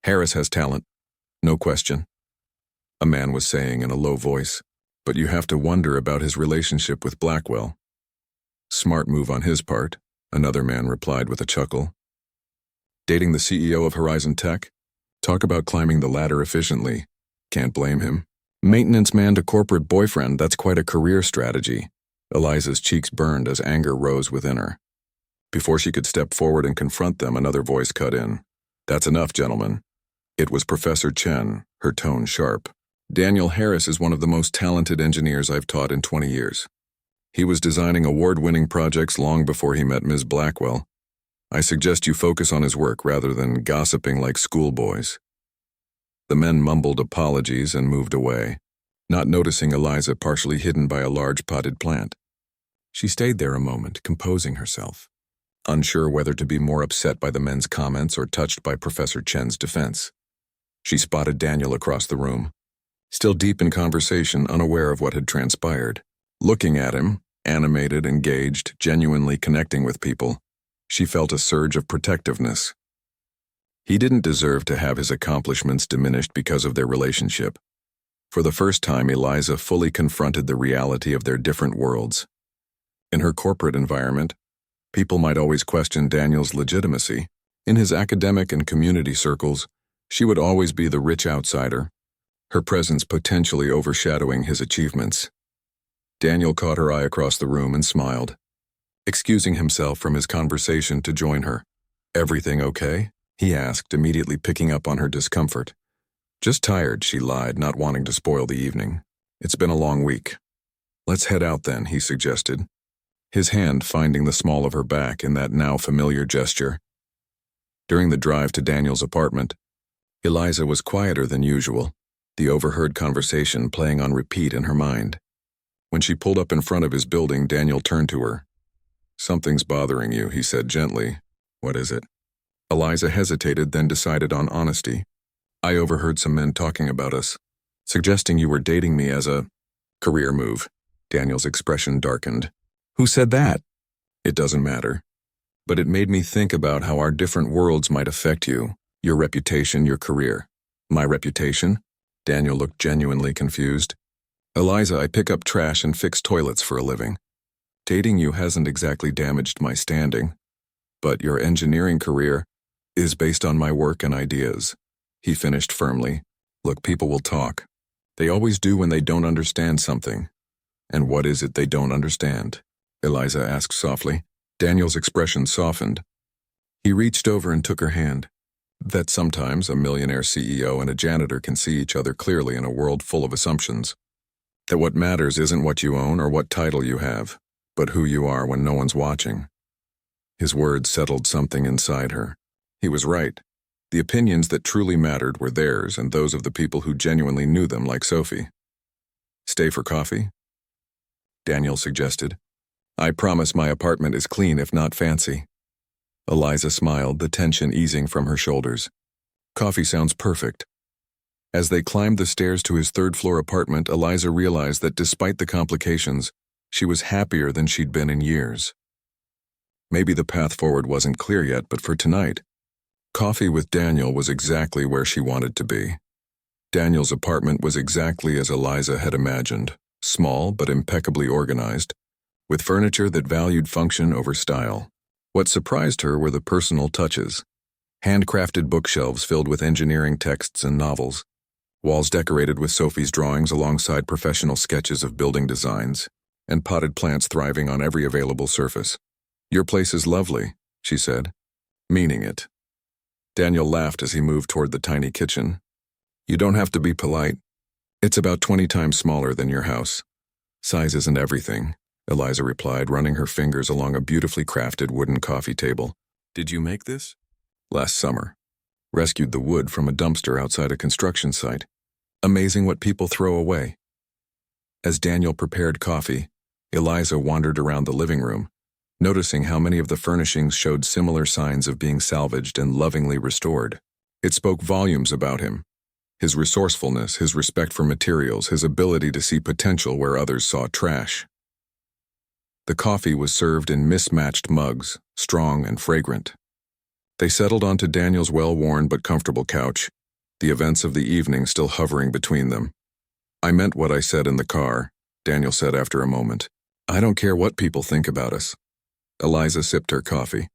Harris has talent, no question, a man was saying in a low voice, but you have to wonder about his relationship with Blackwell. Smart move on his part, another man replied with a chuckle. Dating the CEO of Horizon Tech? Talk about climbing the ladder efficiently. Can't blame him. Maintenance man to corporate boyfriend, that's quite a career strategy. Eliza's cheeks burned as anger rose within her. Before she could step forward and confront them, another voice cut in. That's enough, gentlemen. It was Professor Chen, her tone sharp. Daniel Harris is one of the most talented engineers I've taught in 20 years. He was designing award-winning projects long before he met Ms. Blackwell. I suggest you focus on his work rather than gossiping like schoolboys. The men mumbled apologies and moved away, not noticing Eliza partially hidden by a large potted plant. She stayed there a moment, composing herself, unsure whether to be more upset by the men's comments or touched by Professor Chen's defense. She spotted Daniel across the room, still deep in conversation, unaware of what had transpired. Looking at him, animated, engaged, genuinely connecting with people, she felt a surge of protectiveness. He didn't deserve to have his accomplishments diminished because of their relationship. For the first time, Eliza fully confronted the reality of their different worlds. In her corporate environment, people might always question Daniel's legitimacy. In his academic and community circles, she would always be the rich outsider, her presence potentially overshadowing his achievements. Daniel caught her eye across the room and smiled, excusing himself from his conversation to join her. Everything okay? He asked, immediately picking up on her discomfort. Just tired, she lied, not wanting to spoil the evening. It's been a long week. Let's head out then, he suggested, his hand finding the small of her back in that now familiar gesture. During the drive to Daniel's apartment, Eliza was quieter than usual, the overheard conversation playing on repeat in her mind. When she pulled up in front of his building, Daniel turned to her. Something's bothering you, he said gently. What is it? Eliza hesitated, then decided on honesty. I overheard some men talking about us, suggesting you were dating me as a career move. Daniel's expression darkened. Who said that? It doesn't matter. But it made me think about how our different worlds might affect you, your reputation, your career. My reputation? Daniel looked genuinely confused. Eliza, I pick up trash and fix toilets for a living. Dating you hasn't exactly damaged my standing. But your engineering career is based on my work and ideas. He finished firmly. Look, people will talk. They always do when they don't understand something. And what is it they don't understand? Eliza asked softly. Daniel's expression softened. He reached over and took her hand. That sometimes a millionaire CEO and a janitor can see each other clearly in a world full of assumptions. That what matters isn't what you own or what title you have, but who you are when no one's watching. His words settled something inside her. He was right. The opinions that truly mattered were theirs and those of the people who genuinely knew them, like Sophie. Stay for coffee? Daniel suggested. I promise my apartment is clean if not fancy. Eliza smiled, the tension easing from her shoulders. Coffee sounds perfect. As they climbed the stairs to his third-floor apartment, Eliza realized that despite the complications, she was happier than she'd been in years. Maybe the path forward wasn't clear yet, but for tonight, Coffee with Daniel was exactly where she wanted to be. Daniel's apartment was exactly as Eliza had imagined, small but impeccably organized, with furniture that valued function over style. What surprised her were the personal touches. Handcrafted bookshelves filled with engineering texts and novels, walls decorated with Sophie's drawings alongside professional sketches of building designs, and potted plants thriving on every available surface. "Your place is lovely," she said, meaning it. Daniel laughed as he moved toward the tiny kitchen. "You don't have to be polite. It's about 20 times smaller than your house." "Size isn't everything," Eliza replied, running her fingers along a beautifully crafted wooden coffee table. "Did you make this?" "Last summer. Rescued the wood from a dumpster outside a construction site. Amazing what people throw away." As Daniel prepared coffee, Eliza wandered around the living room, noticing how many of the furnishings showed similar signs of being salvaged and lovingly restored. It spoke volumes about him. His resourcefulness, his respect for materials, his ability to see potential where others saw trash. The coffee was served in mismatched mugs, strong and fragrant. They settled onto Daniel's well-worn but comfortable couch, the events of the evening still hovering between them. "I meant what I said in the car," Daniel said after a moment. "I don't care what people think about us." Eliza sipped her coffee.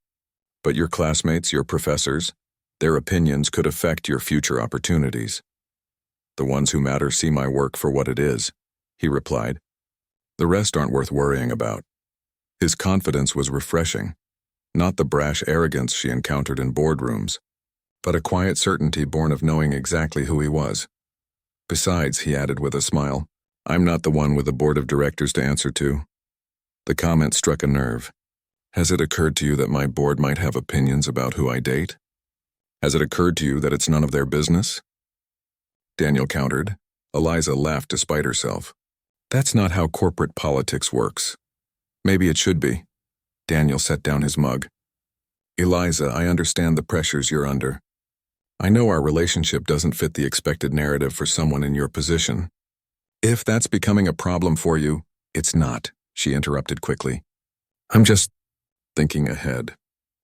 "But your classmates, your professors, their opinions could affect your future opportunities." "The ones who matter see my work for what it is," he replied. "The rest aren't worth worrying about." His confidence was refreshing, not the brash arrogance she encountered in boardrooms, but a quiet certainty born of knowing exactly who he was. "Besides," he added with a smile, "I'm not the one with a board of directors to answer to." The comment struck a nerve. "Has it occurred to you that my board might have opinions about who I date? Has it occurred to you that it's none of their business?" Daniel countered. Eliza laughed despite herself. "That's not how corporate politics works." "Maybe it should be." Daniel set down his mug. "Eliza, I understand the pressures you're under. I know our relationship doesn't fit the expected narrative for someone in your position. If that's becoming a problem for you, it's not," she interrupted quickly. "I'm just thinking ahead.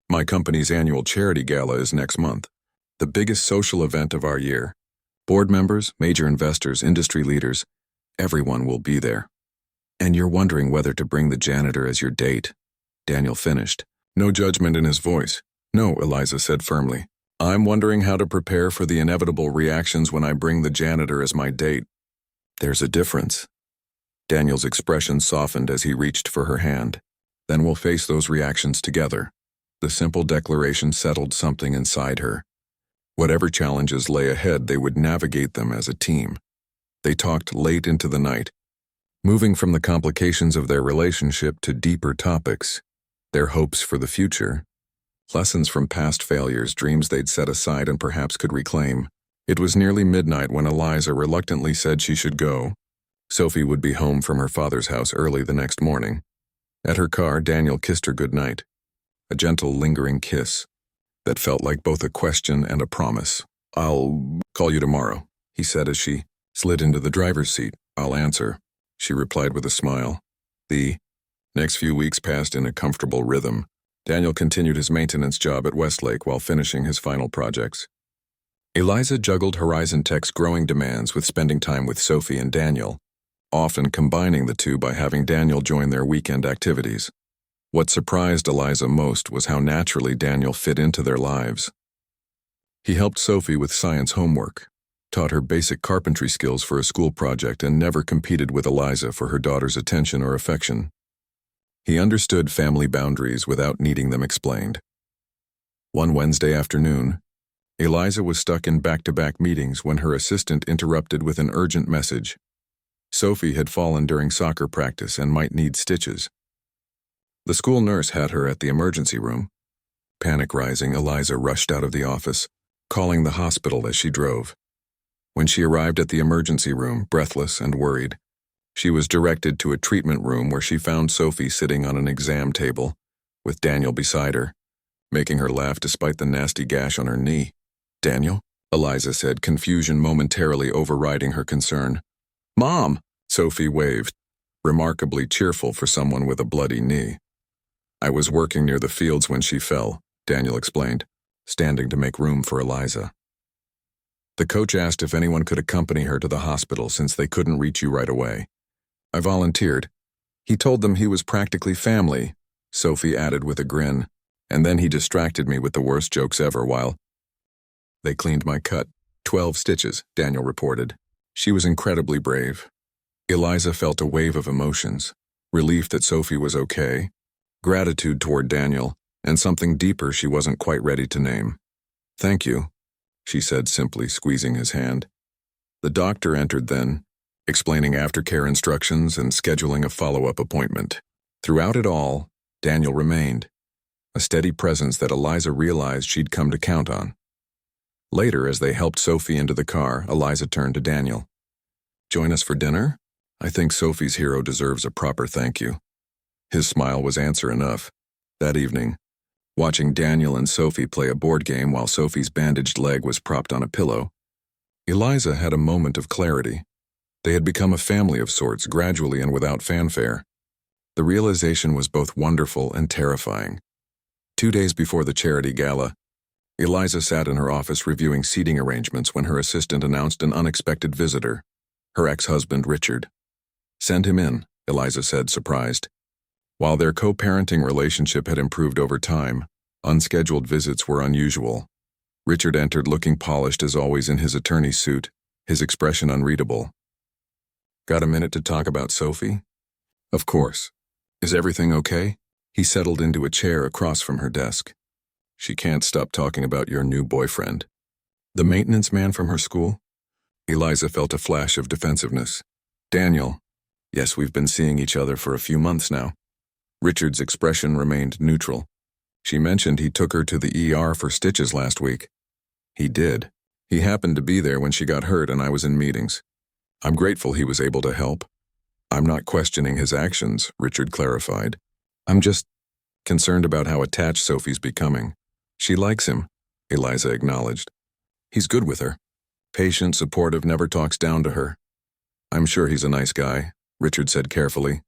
My company's annual charity gala is next month, the biggest social event of our year. Board members, major investors, industry leaders, everyone will be there. And you're wondering whether to bring the janitor as your date," Daniel finished, no judgment in his voice. "No," Eliza said firmly. "I'm wondering how to prepare for the inevitable reactions when I bring the janitor as my date." "There's a difference." Daniel's expression softened as he reached for her hand. "Then we'll face those reactions together." The simple declaration settled something inside her. Whatever challenges lay ahead, they would navigate them as a team. They talked late into the night, moving from the complications of their relationship to deeper topics, their hopes for the future, lessons from past failures, dreams they'd set aside and perhaps could reclaim. It was nearly midnight when Eliza reluctantly said she should go. Sophie would be home from her father's house early the next morning. At her car, Daniel kissed her goodnight. A gentle, lingering kiss that felt like both a question and a promise. "I'll call you tomorrow," he said as she slid into the driver's seat. "I'll answer," she replied with a smile. The next few weeks passed in a comfortable rhythm. Daniel continued his maintenance job at Westlake while finishing his final projects. Eliza juggled Horizon Tech's growing demands with spending time with Sophie and Daniel, often combining the two by having Daniel join their weekend activities. What surprised Eliza most was how naturally Daniel fit into their lives. He helped Sophie with science homework, taught her basic carpentry skills for a school project, and never competed with Eliza for her daughter's attention or affection. He understood family boundaries without needing them explained. One Wednesday afternoon, Eliza was stuck in back-to-back meetings when her assistant interrupted with an urgent message. Sophie had fallen during soccer practice and might need stitches. The school nurse had her at the emergency room. Panic rising, Eliza rushed out of the office, calling the hospital as she drove. When she arrived at the emergency room, breathless and worried, she was directed to a treatment room where she found Sophie sitting on an exam table, with Daniel beside her, making her laugh despite the nasty gash on her knee. "Daniel?" Eliza said, confusion momentarily overriding her concern. "Mom!" Sophie waved, remarkably cheerful for someone with a bloody knee. "I was working near the fields when she fell," Daniel explained. standing to make room for Eliza. The coach asked if anyone could accompany her to the hospital since they couldn't reach you right away. I volunteered. He told them he was practically family, Sophie added with a grin, and then he distracted me with the worst jokes ever while they cleaned my cut. 12 stitches, Daniel reported. She was incredibly brave. Eliza felt a wave of emotions, relief that Sophie was okay, gratitude toward Daniel, and something deeper she wasn't quite ready to name. Thank you, she said simply, squeezing his hand. The doctor entered then, explaining aftercare instructions and scheduling a follow-up appointment. Throughout it all, Daniel remained, a steady presence that Eliza realized she'd come to count on. Later, as they helped Sophie into the car, Eliza turned to Daniel. Join us for dinner? I think Sophie's hero deserves a proper thank you. His smile was answer enough. That evening, watching Daniel and Sophie play a board game while Sophie's bandaged leg was propped on a pillow, Eliza had a moment of clarity. They had become a family of sorts, gradually and without fanfare. The realization was both wonderful and terrifying. 2 days before the charity gala, Eliza sat in her office reviewing seating arrangements when her assistant announced an unexpected visitor, her ex-husband Richard. Send him in, Eliza said, surprised. While their co-parenting relationship had improved over time, unscheduled visits were unusual. Richard entered looking polished as always in his attorney's suit, his expression unreadable. Got a minute to talk about Sophie? Of course. Is everything okay? He settled into a chair across from her desk. She can't stop talking about your new boyfriend. The maintenance man from her school? Eliza felt a flash of defensiveness. Daniel. Yes, we've been seeing each other for a few months now. Richard's expression remained neutral. She mentioned he took her to the ER for stitches last week. He did. He happened to be there when she got hurt and I was in meetings. I'm grateful he was able to help. I'm not questioning his actions, Richard clarified. I'm just concerned about how attached Sophie's becoming. She likes him, Eliza acknowledged. He's good with her. Patient, supportive, never talks down to her. I'm sure he's a nice guy, Richard said carefully.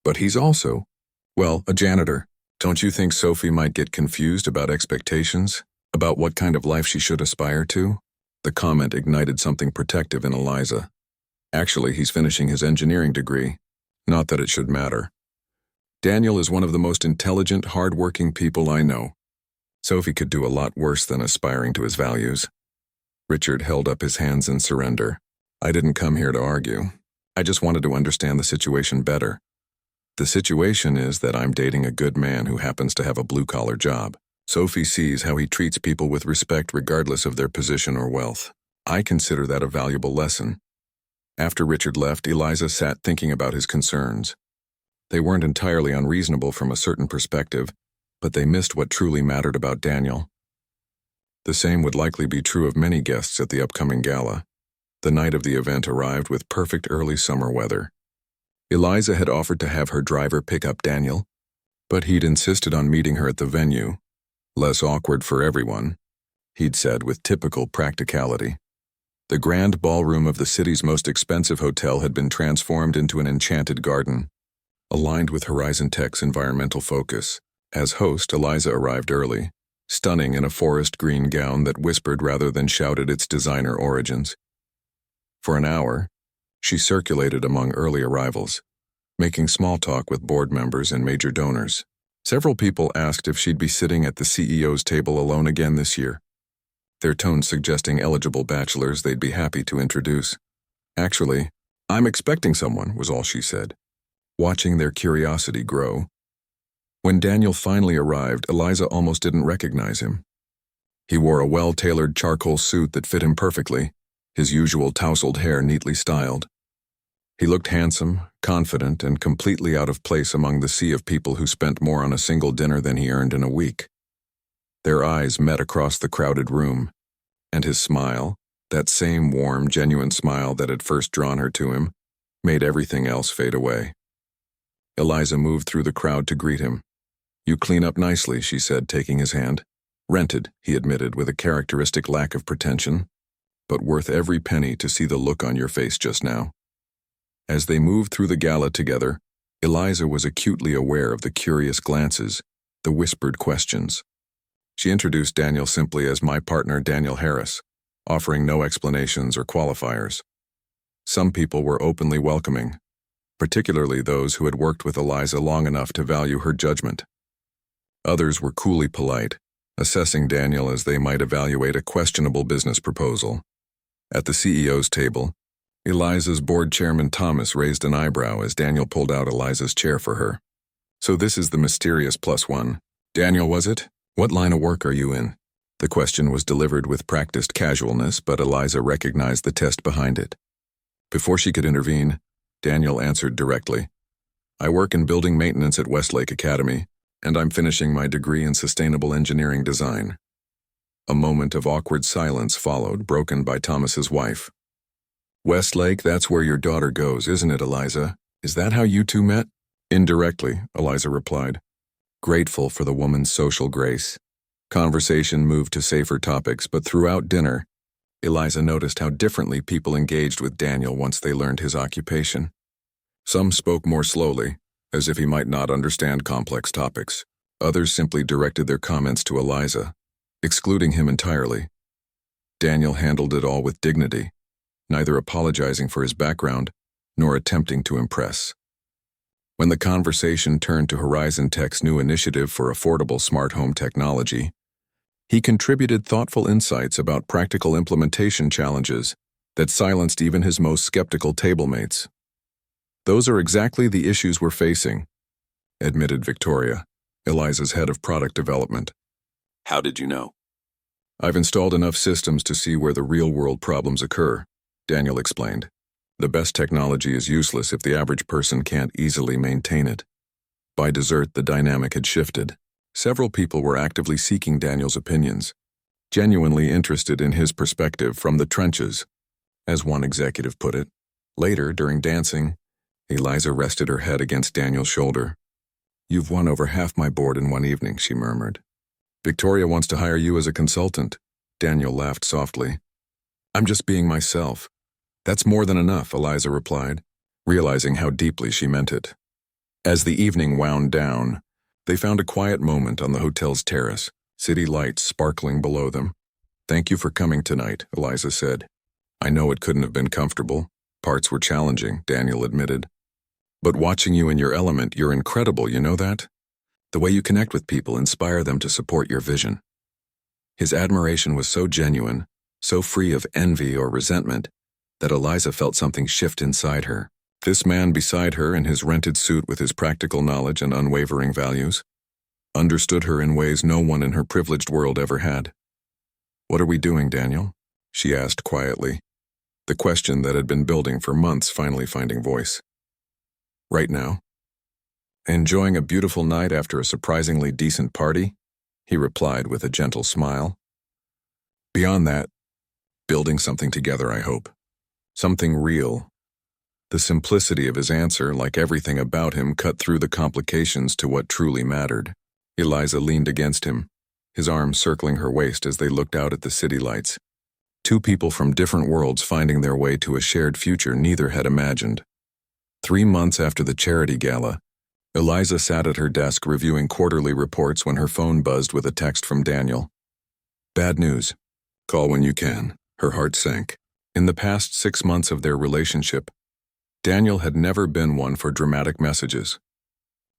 But he's also, well, a janitor. Don't you think Sophie might get confused about expectations? About what kind of life she should aspire to? The comment ignited something protective in Eliza. Actually, he's finishing his engineering degree. Not that it should matter. Daniel is one of the most intelligent, hard-working people I know. Sophie could do a lot worse than aspiring to his values. Richard held up his hands in surrender. I didn't come here to argue. I just wanted to understand the situation better. The situation is that I'm dating a good man who happens to have a blue-collar job. Sophie sees how he treats people with respect regardless of their position or wealth. I consider that a valuable lesson. After Richard left, Eliza sat thinking about his concerns. They weren't entirely unreasonable from a certain perspective, but they missed what truly mattered about Daniel. The same would likely be true of many guests at the upcoming gala. The night of the event arrived with perfect early summer weather. Eliza had offered to have her driver pick up Daniel, but he'd insisted on meeting her at the venue. Less awkward for everyone, he'd said with typical practicality. The grand ballroom of the city's most expensive hotel had been transformed into an enchanted garden, aligned with Horizon Tech's environmental focus. As host, Eliza arrived early, stunning in a forest green gown that whispered rather than shouted its designer origins. For an hour, she circulated among early arrivals, making small talk with board members and major donors. Several people asked if she'd be sitting at the CEO's table alone again this year, their tones suggesting eligible bachelors they'd be happy to introduce. Actually, I'm expecting someone, was all she said, watching their curiosity grow. When Daniel finally arrived, Eliza almost didn't recognize him. He wore a well-tailored charcoal suit that fit him perfectly, his usual tousled hair neatly styled. He looked handsome, confident, and completely out of place among the sea of people who spent more on a single dinner than he earned in a week. Their eyes met across the crowded room, and his smile, that same warm, genuine smile that had first drawn her to him, made everything else fade away. Eliza moved through the crowd to greet him. You clean up nicely, she said, taking his hand. Rented, he admitted with a characteristic lack of pretension, but worth every penny to see the look on your face just now. As they moved through the gala together, Eliza was acutely aware of the curious glances, the whispered questions. She introduced Daniel simply as my partner Daniel Harris, offering no explanations or qualifiers. Some people were openly welcoming, particularly those who had worked with Eliza long enough to value her judgment. Others were coolly polite, assessing Daniel as they might evaluate a questionable business proposal. At the CEO's table, Eliza's board chairman Thomas raised an eyebrow as Daniel pulled out Eliza's chair for her. "So this is the mysterious +1. Daniel, was it? What line of work are you in?" The question was delivered with practiced casualness, but Eliza recognized the test behind it. Before she could intervene, Daniel answered directly. "I work in building maintenance at Westlake Academy, and I'm finishing my degree in sustainable engineering design." A moment of awkward silence followed, broken by Thomas's wife. "Westlake, that's where your daughter goes, isn't it, Eliza? Is that how you two met?" "Indirectly," Eliza replied, grateful for the woman's social grace. Conversation moved to safer topics, but throughout dinner, Eliza noticed how differently people engaged with Daniel once they learned his occupation. Some spoke more slowly, as if he might not understand complex topics. Others simply directed their comments to Eliza, excluding him entirely. Daniel handled it all with dignity, neither apologizing for his background nor attempting to impress. When the conversation turned to Horizon Tech's new initiative for affordable smart home technology, he contributed thoughtful insights about practical implementation challenges that silenced even his most skeptical tablemates. "Those are exactly the issues we're facing," admitted Victoria, Eliza's head of product development. "How did you know?" "I've installed enough systems to see where the real-world problems occur," Daniel explained. "The best technology is useless if the average person can't easily maintain it." By dessert, the dynamic had shifted. Several people were actively seeking Daniel's opinions, genuinely interested in his perspective from the trenches, as one executive put it. Later, during dancing, Eliza rested her head against Daniel's shoulder. "You've won over half my board in one evening," she murmured. "Victoria wants to hire you as a consultant." Daniel laughed softly. "I'm just being myself." "That's more than enough," Eliza replied, realizing how deeply she meant it. As the evening wound down, they found a quiet moment on the hotel's terrace, city lights sparkling below them. "Thank you for coming tonight," Eliza said. "I know it couldn't have been comfortable. Parts were challenging," Daniel admitted. "But watching you in your element, you're incredible, you know that? The way you connect with people, inspire them to support your vision." His admiration was so genuine, so free of envy or resentment, that Eliza felt something shift inside her. This man beside her in his rented suit with his practical knowledge and unwavering values understood her in ways no one in her privileged world ever had. "What are we doing, Daniel?" she asked quietly, the question that had been building for months finally finding voice. "Right now." "Enjoying a beautiful night after a surprisingly decent party," he replied with a gentle smile. "Beyond that, building something together, I hope. Something real." The simplicity of his answer, like everything about him, cut through the complications to what truly mattered. Eliza leaned against him, his arms circling her waist as they looked out at the city lights. Two people from different worlds finding their way to a shared future neither had imagined. 3 months after the charity gala, Eliza sat at her desk reviewing quarterly reports when her phone buzzed with a text from Daniel. "Bad news. Call when you can." Her heart sank. In the past 6 months of their relationship, Daniel had never been one for dramatic messages.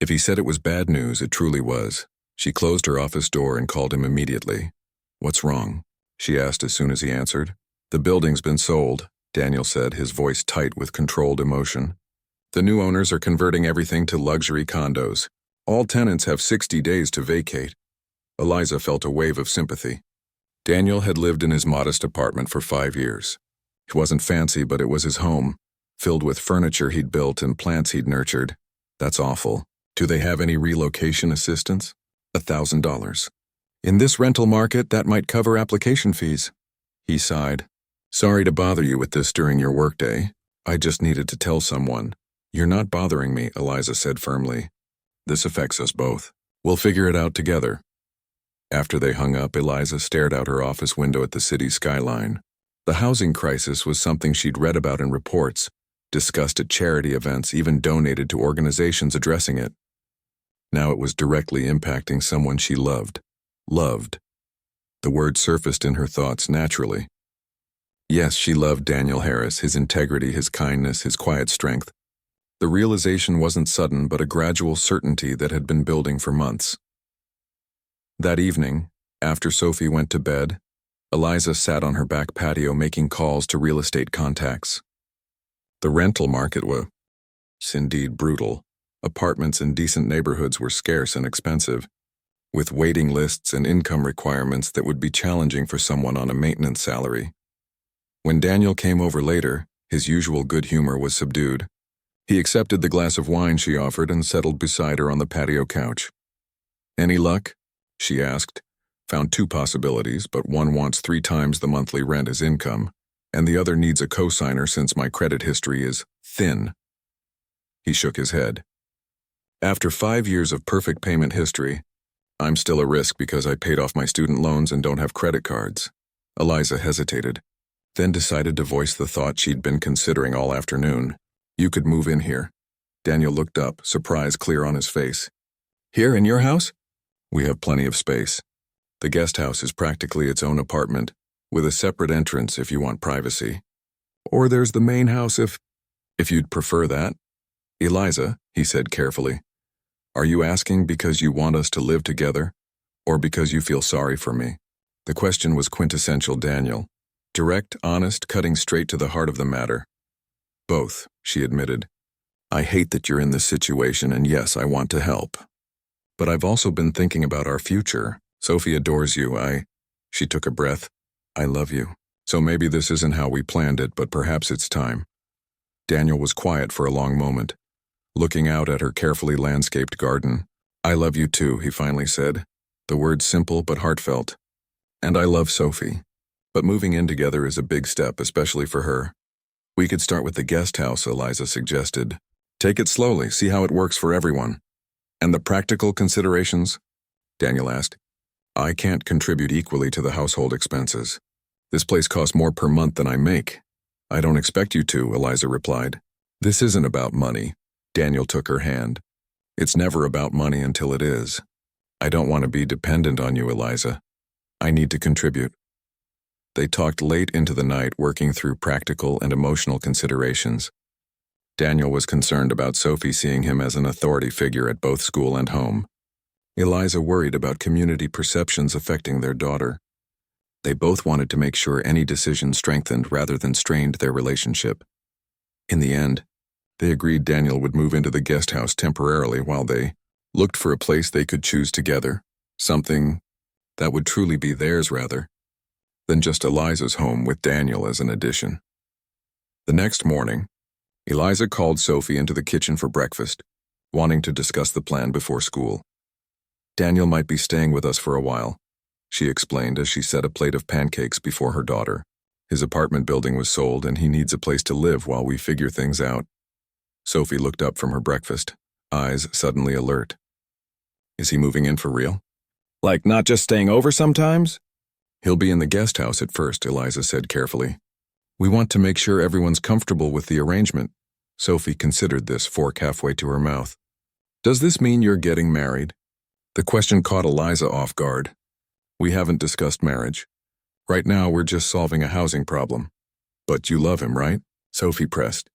If he said it was bad news, it truly was. She closed her office door and called him immediately. "What's wrong?" she asked as soon as he answered. "The building's been sold," Daniel said, his voice tight with controlled emotion. "The new owners are converting everything to luxury condos. All tenants have 60 days to vacate." Eliza felt a wave of sympathy. Daniel had lived in his modest apartment for 5 years. It wasn't fancy, but it was his home, filled with furniture he'd built and plants he'd nurtured. "That's awful. Do they have any relocation assistance?" $1,000. "In this rental market, that might cover application fees." He sighed. "Sorry to bother you with this during your workday. I just needed to tell someone." "You're not bothering me," Eliza said firmly. "This affects us both. We'll figure it out together." After they hung up, Eliza stared out her office window at the city skyline. The housing crisis was something she'd read about in reports, discussed at charity events, even donated to organizations addressing it. Now it was directly impacting someone she loved. The word surfaced in her thoughts naturally. Yes, she loved Daniel Harris, his integrity, his kindness, his quiet strength. The realization wasn't sudden, but a gradual certainty that had been building for months. That evening, after Sophie went to bed, Eliza sat on her back patio making calls to real estate contacts. The rental market was indeed brutal. Apartments in decent neighborhoods were scarce and expensive, with waiting lists and income requirements that would be challenging for someone on a maintenance salary. When Daniel came over later, his usual good humor was subdued. He accepted the glass of wine she offered and settled beside her on the patio couch. "Any luck?" she asked. "Found two possibilities, but one wants 3 times the monthly rent as income, and the other needs a cosigner since my credit history is thin." He shook his head. "After 5 years of perfect payment history, I'm still a risk because I paid off my student loans and don't have credit cards." Eliza hesitated, then decided to voice the thought she'd been considering all afternoon. "You could move in here." Daniel looked up, surprise clear on his face. "Here in your house?" "We have plenty of space. The guest house is practically its own apartment, with a separate entrance if you want privacy. Or there's the main house if you'd prefer that." "Eliza," he said carefully, "are you asking because you want us to live together, or because you feel sorry for me?" The question was quintessential Daniel. Direct, honest, cutting straight to the heart of the matter. "Both," she admitted. "I hate that you're in this situation, and yes, I want to help. But I've also been thinking about our future. Sophie adores you. She took a breath. "I love you. So maybe this isn't how we planned it, but perhaps it's time." Daniel was quiet for a long moment, looking out at her carefully landscaped garden. "I love you too," he finally said, the words simple but heartfelt. "And I love Sophie. But moving in together is a big step, especially for her. We could start with the guest house," Eliza suggested. "Take it slowly, see how it works for everyone." "And the practical considerations?" Daniel asked. "I can't contribute equally to the household expenses. This place costs more per month than I make." "I don't expect you to," Eliza replied. "This isn't about money." Daniel took her hand. "It's never about money until it is. I don't want to be dependent on you, Eliza. I need to contribute." They talked late into the night, working through practical and emotional considerations. Daniel was concerned about Sophie seeing him as an authority figure at both school and home. Eliza worried about community perceptions affecting their daughter. They both wanted to make sure any decision strengthened rather than strained their relationship. In the end, they agreed Daniel would move into the guest house temporarily while they looked for a place they could choose together, something that would truly be theirs rather than just Eliza's home with Daniel as an addition. The next morning, Eliza called Sophie into the kitchen for breakfast, wanting to discuss the plan before school. "Daniel might be staying with us for a while," she explained as she set a plate of pancakes before her daughter. "His apartment building was sold and he needs a place to live while we figure things out." Sophie looked up from her breakfast, eyes suddenly alert. "Is he moving in for real? Like not just staying over sometimes?" "He'll be in the guest house at first," Eliza said carefully. "We want to make sure everyone's comfortable with the arrangement." Sophie considered this, fork halfway to her mouth. "Does this mean you're getting married?" The question caught Eliza off guard. "We haven't discussed marriage. Right now we're just solving a housing problem." "But you love him, right?" Sophie pressed.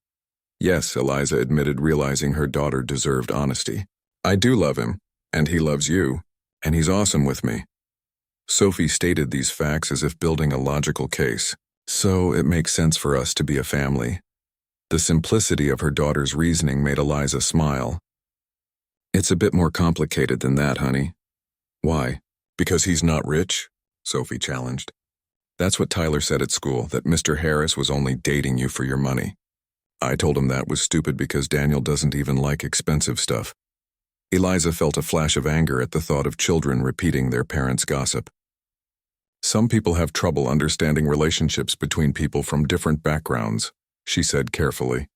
"Yes," Eliza admitted, realizing her daughter deserved honesty. "I do love him, and he loves you, and he's awesome with me." Sophie stated these facts as if building a logical case. "So it makes sense for us to be a family." The simplicity of her daughter's reasoning made Eliza smile. "It's a bit more complicated than that, honey." "Why? Because he's not rich?" Sophie challenged. "That's what Tyler said at school, that Mr. Harris was only dating you for your money. I told him that was stupid because Daniel doesn't even like expensive stuff." Eliza felt a flash of anger at the thought of children repeating their parents' gossip. "Some people have trouble understanding relationships between people from different backgrounds," she said carefully.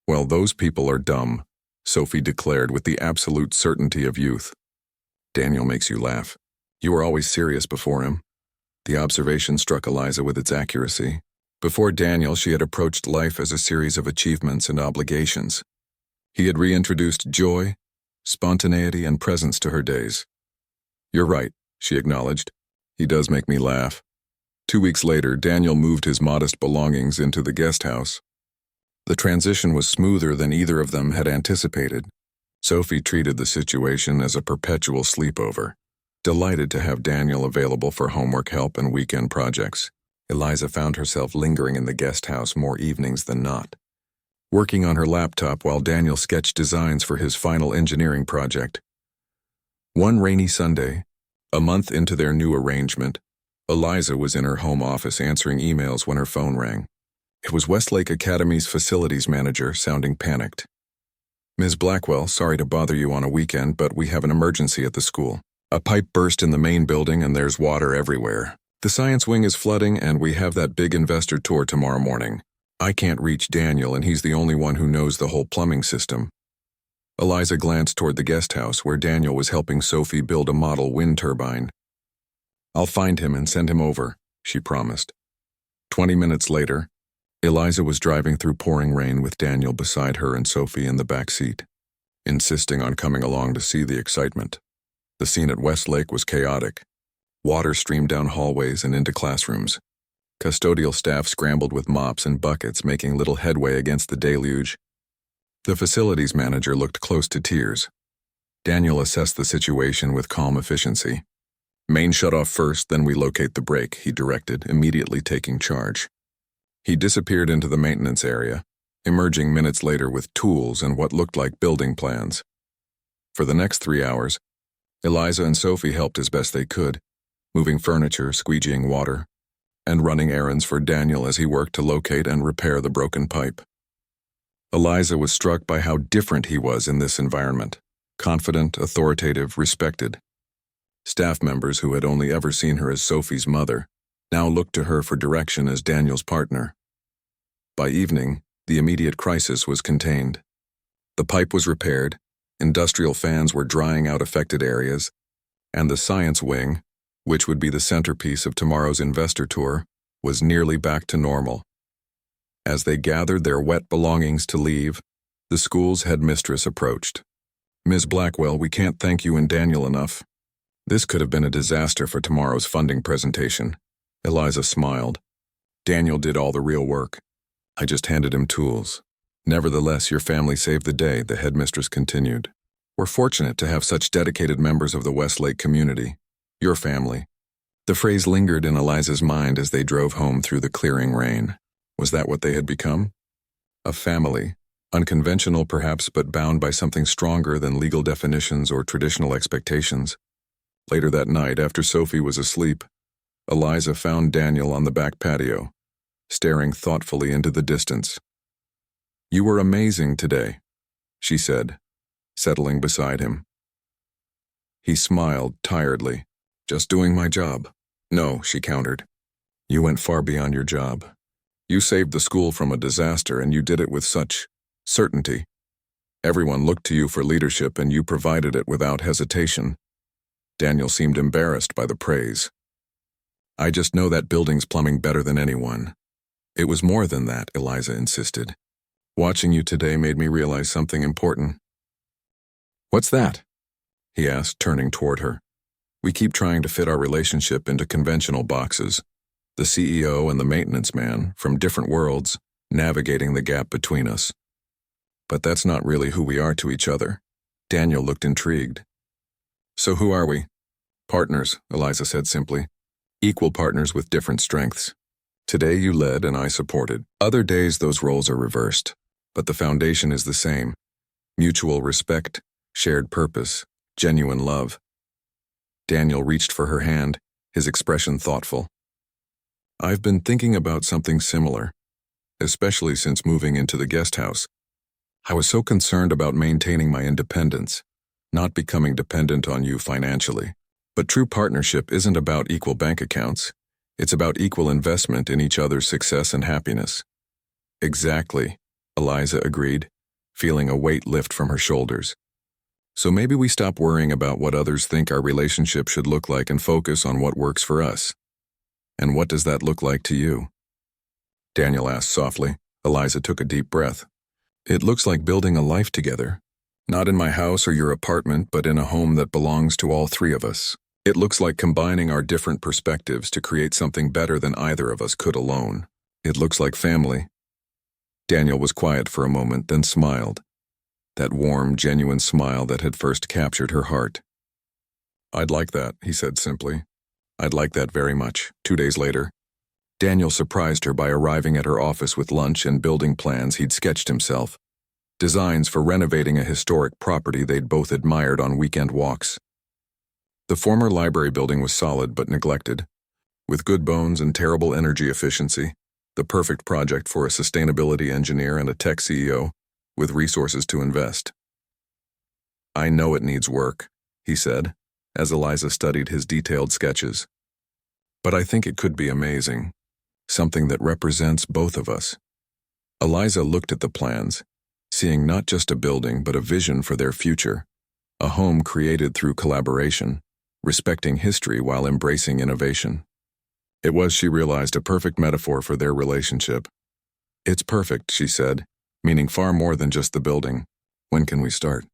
"Well, those people are dumb," Sophie declared with the absolute certainty of youth. "Daniel makes you laugh. You were always serious before him." The observation struck Eliza with its accuracy. Before Daniel, she had approached life as a series of achievements and obligations. He had reintroduced joy, spontaneity, and presence to her days. "You're right," she acknowledged. He does make me laugh. 2 weeks later, Daniel moved his modest belongings into the guest house. The transition was smoother than either of them had anticipated. Sophie treated the situation as a perpetual sleepover, delighted to have Daniel available for homework help and weekend projects. Eliza found herself lingering in the guest house more evenings than not, working on her laptop while Daniel sketched designs for his final engineering project. One rainy Sunday, a month into their new arrangement, Eliza was in her home office answering emails when her phone rang. It was Westlake Academy's facilities manager, sounding panicked. "Ms. Blackwell, sorry to bother you on a weekend, but we have an emergency at the school. A pipe burst in the main building and there's water everywhere. The science wing is flooding and we have that big investor tour tomorrow morning. I can't reach Daniel and he's the only one who knows the whole plumbing system." Eliza glanced toward the guest house where Daniel was helping Sophie build a model wind turbine. "I'll find him and send him over," she promised. 20 minutes later, Eliza was driving through pouring rain with Daniel beside her and Sophie in the back seat, insisting on coming along to see the excitement. The scene at Westlake was chaotic. Water streamed down hallways and into classrooms. Custodial staff scrambled with mops and buckets, making little headway against the deluge. The facilities manager looked close to tears. Daniel assessed the situation with calm efficiency. "Main shut off first, then we locate the break," he directed, immediately taking charge. He disappeared into the maintenance area, emerging minutes later with tools and what looked like building plans. For the next 3 hours, Eliza and Sophie helped as best they could, moving furniture, squeegeeing water, and running errands for Daniel as he worked to locate and repair the broken pipe. Eliza was struck by how different he was in this environment: confident, authoritative, respected. Staff members who had only ever seen her as Sophie's mother now looked to her for direction as Daniel's partner. By evening, the immediate crisis was contained. The pipe was repaired, industrial fans were drying out affected areas, and the science wing, which would be the centerpiece of tomorrow's investor tour, was nearly back to normal. As they gathered their wet belongings to leave, the school's headmistress approached. "Ms. Blackwell, we can't thank you and Daniel enough. This could have been a disaster for tomorrow's funding presentation." Eliza smiled. "Daniel did all the real work. I just handed him tools. Nevertheless, your family saved the day," the headmistress continued. "We're fortunate to have such dedicated members of the Westlake community. Your family." The phrase lingered in Eliza's mind as they drove home through the clearing rain. Was that what they had become? A family, unconventional perhaps, but bound by something stronger than legal definitions or traditional expectations. Later that night, after Sophie was asleep, Eliza found Daniel on the back patio, staring thoughtfully into the distance. "You were amazing today," she said, settling beside him. He smiled tiredly. "Just doing my job." "No," she countered. "You went far beyond your job. You saved the school from a disaster, and you did it with such certainty. Everyone looked to you for leadership, and you provided it without hesitation." Daniel seemed embarrassed by the praise. "I just know that building's plumbing better than anyone." "It was more than that," Eliza insisted. "Watching you today made me realize something important." "What's that?" he asked, turning toward her. "We keep trying to fit our relationship into conventional boxes. The CEO and the maintenance man, from different worlds, navigating the gap between us. But that's not really who we are to each other." Daniel looked intrigued. "So who are we?" "Partners," Eliza said simply. "Equal partners with different strengths. Today you led and I supported. Other days those roles are reversed, but the foundation is the same: mutual respect, shared purpose, genuine love." Daniel reached for her hand, his expression thoughtful. "I've been thinking about something similar, especially since moving into the guest house. I was so concerned about maintaining my independence, not becoming dependent on you financially. But true partnership isn't about equal bank accounts. It's about equal investment in each other's success and happiness." "Exactly," Eliza agreed, feeling a weight lift from her shoulders. "So maybe we stop worrying about what others think our relationship should look like and focus on what works for us." "And what does that look like to you?" Daniel asked softly. Eliza took a deep breath. "It looks like building a life together. Not in my house or your apartment, but in a home that belongs to all three of us." It looks like combining our different perspectives to create something better than either of us could alone. It looks like family. Daniel was quiet for a moment, then smiled. That warm, genuine smile that had first captured her heart. "I'd like that," he said simply. "I'd like that very much." 2 days later, Daniel surprised her by arriving at her office with lunch and building plans he'd sketched himself. Designs for renovating a historic property they'd both admired on weekend walks. The former library building was solid but neglected, with good bones and terrible energy efficiency, the perfect project for a sustainability engineer and a tech CEO with resources to invest. "I know it needs work," he said, as Eliza studied his detailed sketches. "But I think it could be amazing, something that represents both of us." Eliza looked at the plans, seeing not just a building but a vision for their future, a home created through collaboration, respecting history while embracing innovation. It was, she realized, a perfect metaphor for their relationship. "It's perfect," she said, meaning far more than just the building. "When can we start?"